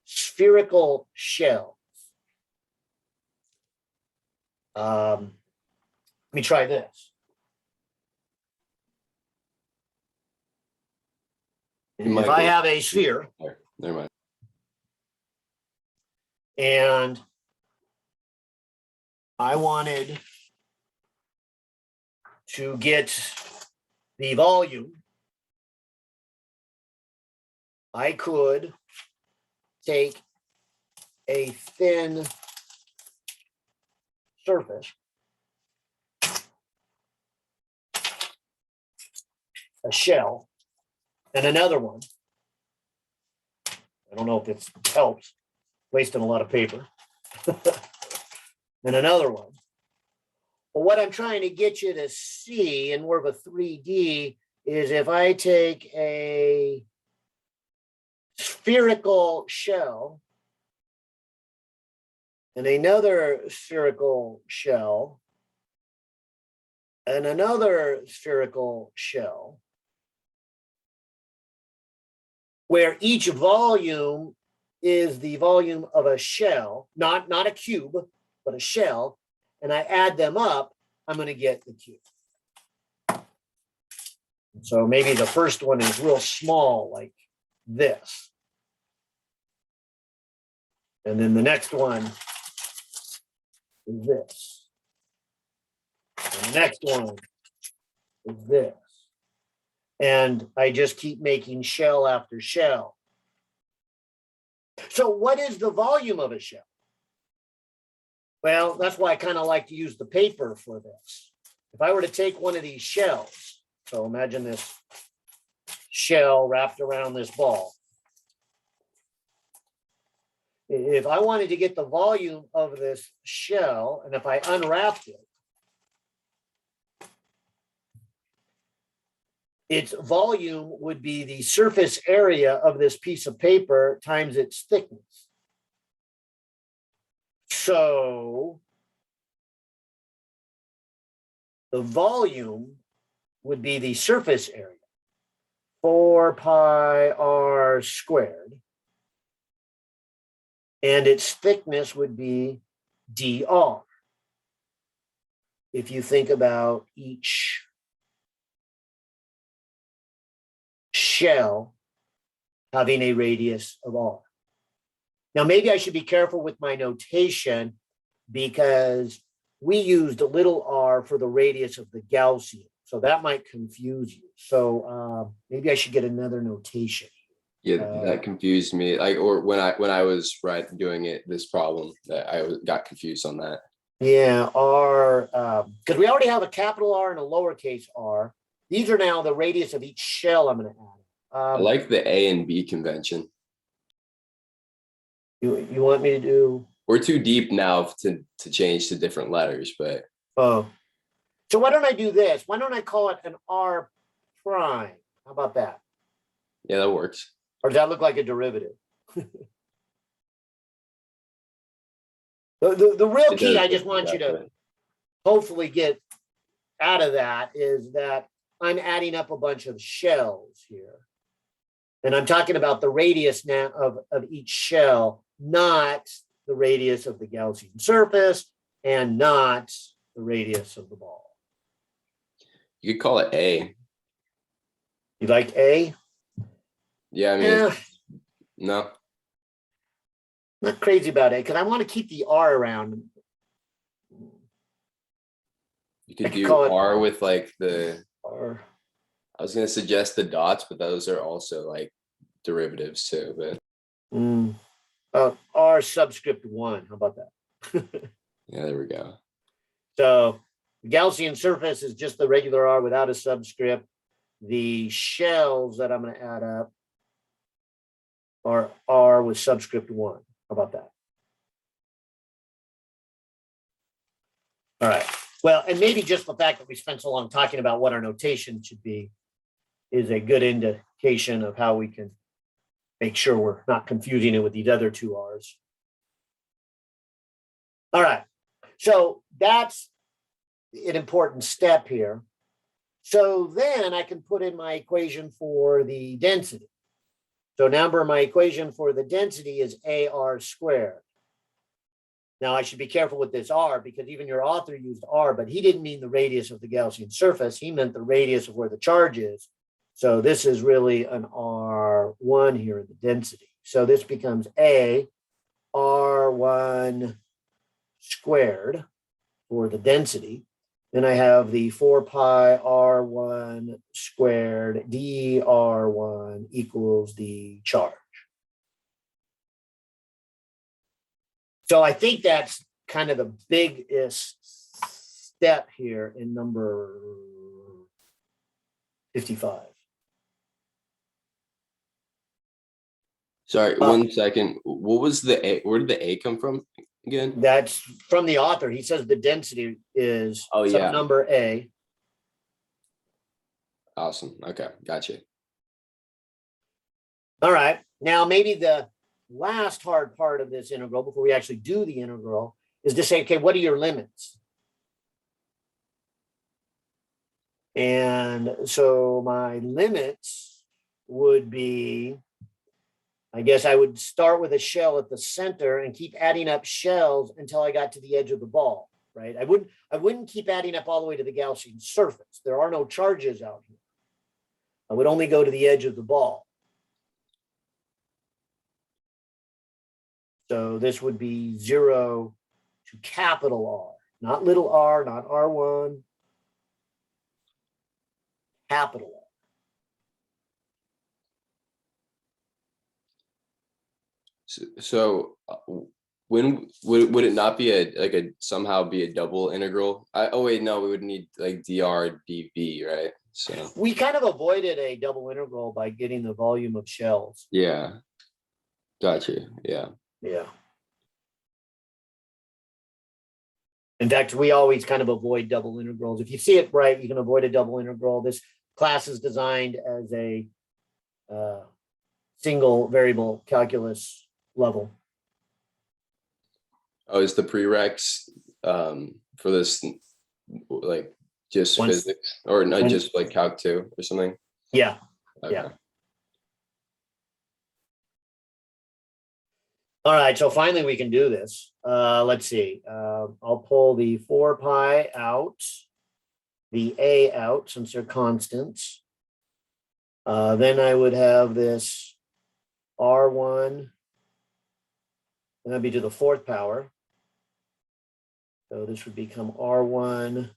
spherical shells. Let me try this. If I have a sphere Never mind. and I wanted to get the volume, I could take a thin surface, a shell, and another one. I don't know if this helps, wasting a lot of paper. And another one. But what I'm trying to get you to see in more of a 3D is if I take a spherical shell and another spherical shell and another spherical shell, where each volume is the volume of a shell, not a cube, but a shell, and I add them up, I'm going to get the cube. So maybe the first one is real small, like this. And then the next one is this. And the next one is this. And I just keep making shell after shell. So what is the volume of a shell? Well, that's why I kind of like to use the paper for this. If I were to take one of these shells, so imagine this shell wrapped around this ball. If I wanted to get the volume of this shell, and if I unwrapped it, its volume would be the surface area of this piece of paper times its thickness. So the volume would be the surface area, 4 pi r squared. And its thickness would be dr. If you think about each shell having a radius of r. Now, maybe I should be careful with my notation because we used a little r for the radius of the Gaussian. So that might confuse you. So maybe I should get another notation. Yeah, that confused me. Like, or when I was doing this problem, that I got confused on that. Yeah, r, because we already have a capital R and a lowercase r. These are now the radius of each shell I'm going to add. I like the A and B convention. You want me to do? We're too deep now to change to different letters, but Oh, so why don't I do this? Why don't I call it an R prime? How about that? yeah, that works. Or does that look like a derivative? The real It key does I just look want you that to way. hopefully get out of that is that I'm adding up a bunch of shells here. And I'm talking about the radius now of each shell, not the radius of the Gaussian surface and not the radius of the ball. You could call it A. You like A? Yeah, I mean, Yeah, no, not crazy about A because I want to keep the R around. you I could could do call it R with like the. R. I was gonna suggest the dots, but those are also like derivatives too. But R subscript 1. How about that? yeah, there we go. So the Gaussian surface is just the regular R without a subscript. The shells that I'm going to add up are R with subscript 1. How about that? All right. Well, and maybe just the fact that we spent so long talking about what our notation should be is a good indication of how we can make sure we're not confusing it with these other two r's. All right, so that's an important step here. So then I can put in my equation for the density. So number, my equation for the density is AR squared. Now I should be careful with this R because even your author used R, but he didn't mean the radius of the Gaussian surface. He meant the radius of where the charge is. So this is really an R1 here in the density. So this becomes A R1 squared for the density. Then I have the 4 pi R1 squared dR1 equals the charge. So I think that's kind of the biggest step here in number 55. Sorry, 1 second. What was the A? Where did the A come from again? That's from the author. He says the density is Oh, some yeah. number A. Awesome. Okay, gotcha. All right. Now, maybe the last hard part of this integral before we actually do the integral is to say, okay, what are your limits? And so my limits would be, I guess I would start with a shell at the center and keep adding up shells until I got to the edge of the ball, right? I wouldn't keep adding up all the way to the Gaussian surface. There are no charges out here. I would only go to the edge of the ball. So this would be 0 to capital R, not little r, not R1, capital R. So when would it not be a somehow be a double integral? Oh wait, no, we would need like dr dv, right? So We kind of avoided a double integral by getting the volume of shells. yeah, gotcha. Yeah. Yeah. In fact, we always kind of avoid double integrals. If you see it right, you can avoid a double integral. This class is designed as a single variable calculus level. Oh, is the prereqs for this like just physics or not just like calc 2 or something? Yeah. Okay. Yeah. All right, so finally we can do this. Let's see. I'll pull the 4 pi out, the A out since they're constants. Then I would have this R1, and that'd be to the 4th power. So this would become R1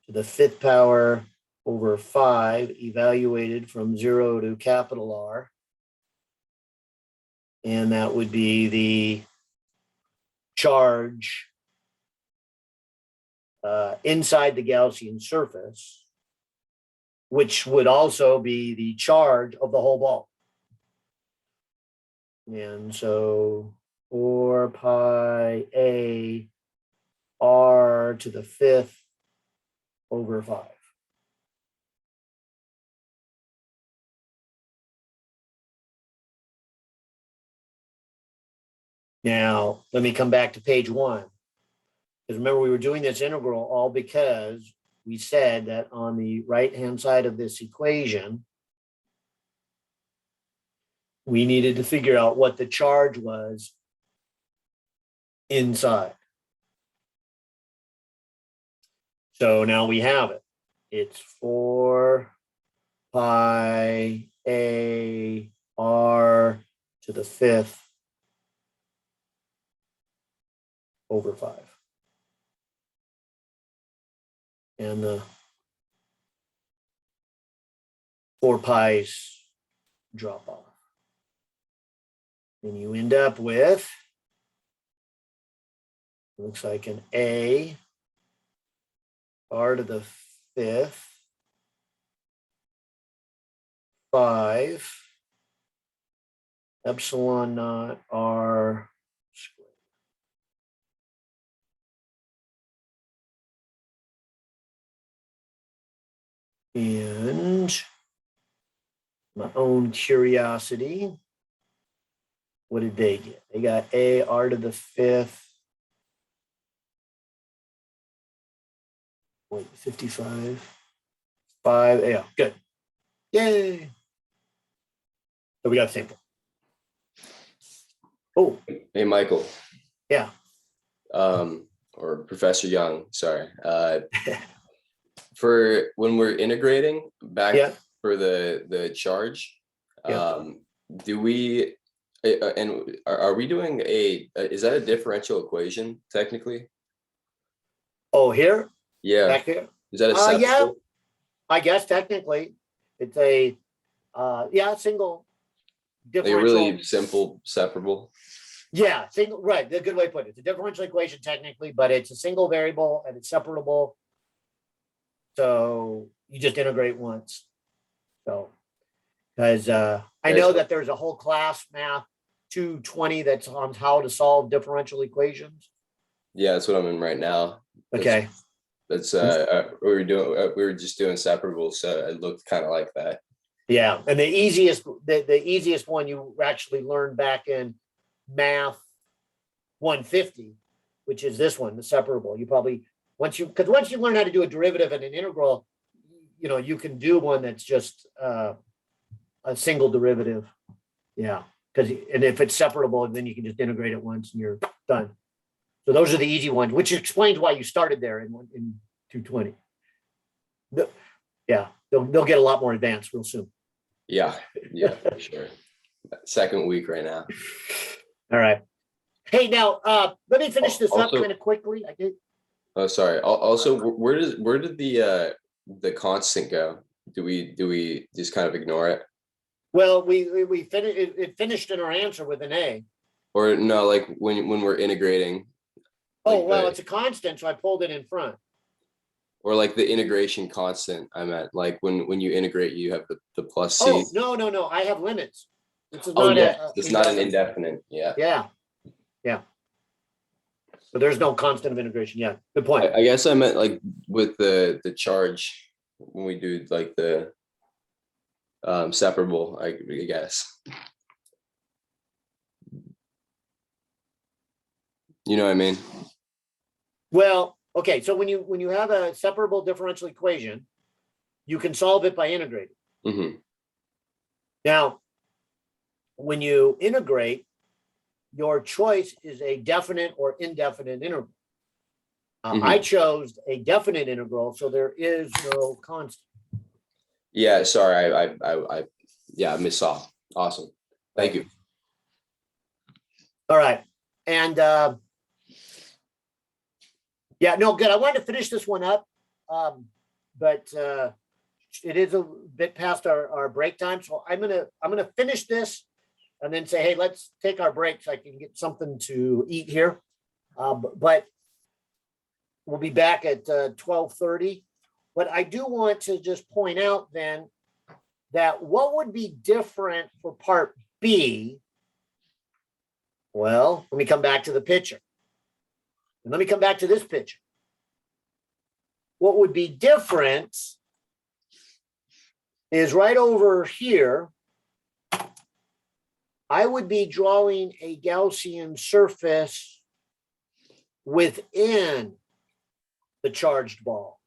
to the 5th power over 5, evaluated from 0 to capital R. And that would be the charge inside the Gaussian surface, which would also be the charge of the whole ball. And so 4 pi A R to the 5th over 5. Now, let me come back to page 1. Because remember, we were doing this integral all because we said that on the right-hand side of this equation, we needed to figure out what the charge was inside. So now we have it. It's 4 pi A R to the 5th over 5. And the 4 pi's drop off. And you end up with, looks like an A R to the 5th, 5, epsilon naught R squared. And my own curiosity, What did they get? They got a r to the 5th. Wait, 55. 5. Yeah, good. Yay. So we got a sample. Oh, Hey, Michael, yeah. or Professor Young, sorry. For when we're integrating back Yeah. for the charge, Yeah. do we, and are we doing is that a differential equation technically? Oh, here? Yeah, Back here? is that a Yeah, separable? I guess technically it's a single Like a differential. really simple separable? Yeah, single, right. The good way to put it. It's a differential equation technically, but it's a single variable and it's separable. So you just integrate once. So, because I know that there's a whole class math 220 that's on how to solve differential equations. Yeah, that's what I'm in right now. Okay. That's we were just doing separables, so it looked kind of like that. Yeah, and the easiest one you actually learned back in math 150, which is this one, the separable. You probably once you learn how to do a derivative and an integral, you can do one that's just a single derivative. Yeah, and if it's separable, then you can just integrate it once and you're done. So those are the easy ones, which explains why you started there in 220. Yeah, they'll get a lot more advanced real soon. Yeah, for sure. Second week right now. All right. Hey, now let me finish this up Also- kind of quickly. I did. Oh, sorry. Also, where did the constant go? Do we just kind of ignore it? Well, we finished. It finished in our answer with an A. Or no, like when we're integrating, Oh, like well, it's a constant, so I pulled it in front. or like the integration constant, I meant like when you integrate, you have the plus C. Oh, no. I have limits. This is Oh, not yeah, it's not an indefinite. indefinite. Yeah. Yeah. So there's no constant of integration. Yeah. Good point. I guess I meant like with the charge when we do like the separable, I guess. You know what I mean? Well, okay. So when you have a separable differential equation, you can solve it by integrating. Mm-hmm. Now, when you integrate, your choice is a definite or indefinite integral. I chose a definite integral, so there is no constant. Yeah, sorry, I missaw. Awesome. Thank you. All right. And yeah, no, good. I wanted to finish this one up, but it is a bit past our break time. So I'm gonna finish this and then say, hey, let's take our break so I can get something to eat here. But we'll be back at 12:30. But I do want to just point out then that what would be different for part B? Well, let me come back to the picture. And let me come back to this picture. What would be different is right over here, I would be drawing a Gaussian surface within the charged ball.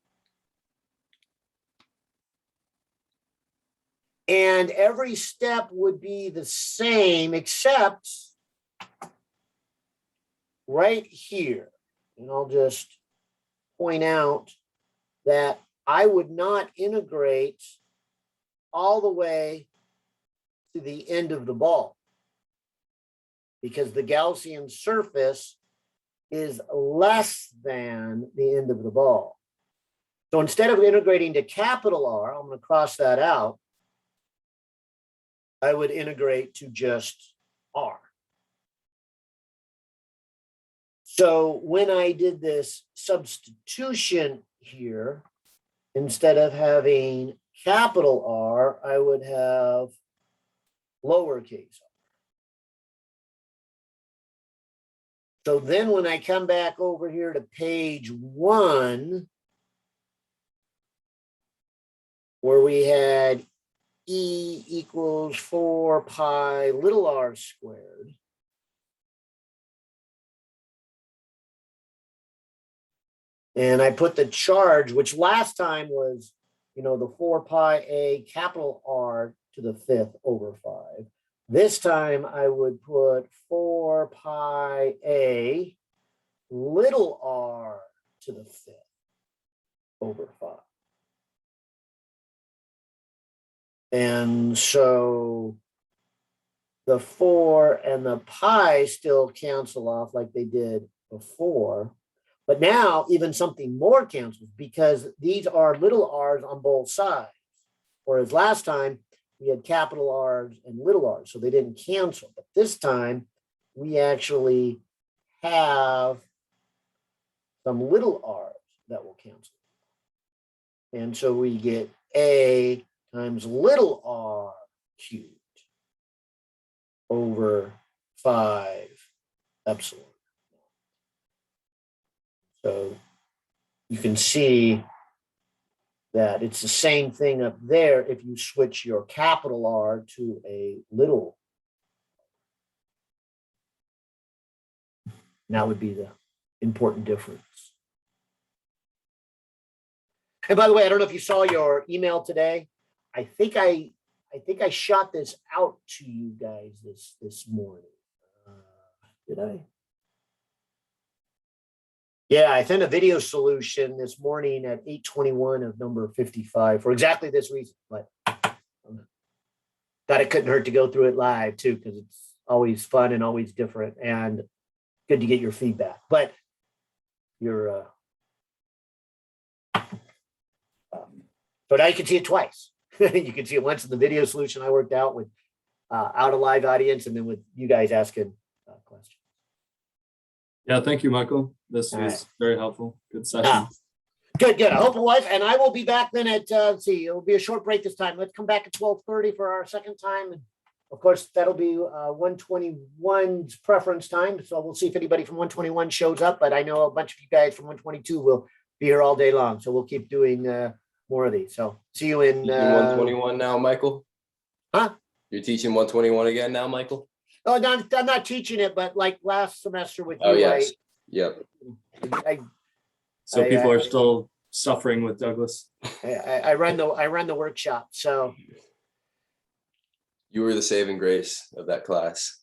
And every step would be the same except right here. And I'll just point out that I would not integrate all the way to the end of the ball because the Gaussian surface is less than the end of the ball. So instead of integrating to capital R, I'm going to cross that out. I would integrate to just R. So when I did this substitution here, instead of having capital R, I would have lowercase r. So then when I come back over here to page 1, where we had E equals 4 pi little r squared, And I put the charge, which last time was, the 4 pi a capital R to the 5th over 5. This time I would put 4 pi a little r to the 5th over 5. And so the 4 and the pi still cancel off like they did before. But now even something more cancels because these are little r's on both sides. Whereas last time we had capital R's and little r's, so they didn't cancel. But this time we actually have some little r's that will cancel. And so we get a times little r cubed over 5 epsilon. So you can see that it's the same thing up there if you switch your capital R to a little. And that would be the important difference. And by the way, I don't know if you saw your email today. I think I shot this out to you guys this morning. Did I? Yeah, I sent a video solution this morning at 8:21 of number 55 for exactly this reason. But thought it couldn't hurt to go through it live too, because it's always fun and always different and good to get your feedback. But you're so now you can see it twice. You can see it once in the video solution I worked out with out a live audience, and then with you guys asking questions. Yeah, thank you, Michael. This All was right. very helpful. Good session. Good. I hope it was. And I will be back then at, let's see, it'll be a short break this time. Let's come back at 12:30 for our second time. And of course, that'll be 121's preference time. So we'll see if anybody from 121 shows up. But I know a bunch of you guys from 122 will be here all day long. So we'll keep doing more of these. So see you in. 121 now, Michael? Huh? You're teaching 121 again now, Michael? Oh, no, I'm not teaching it, but like last semester with you, Oh, yes. Yep. So people are still suffering with Douglas. I run the workshop. So You were the saving grace of that class.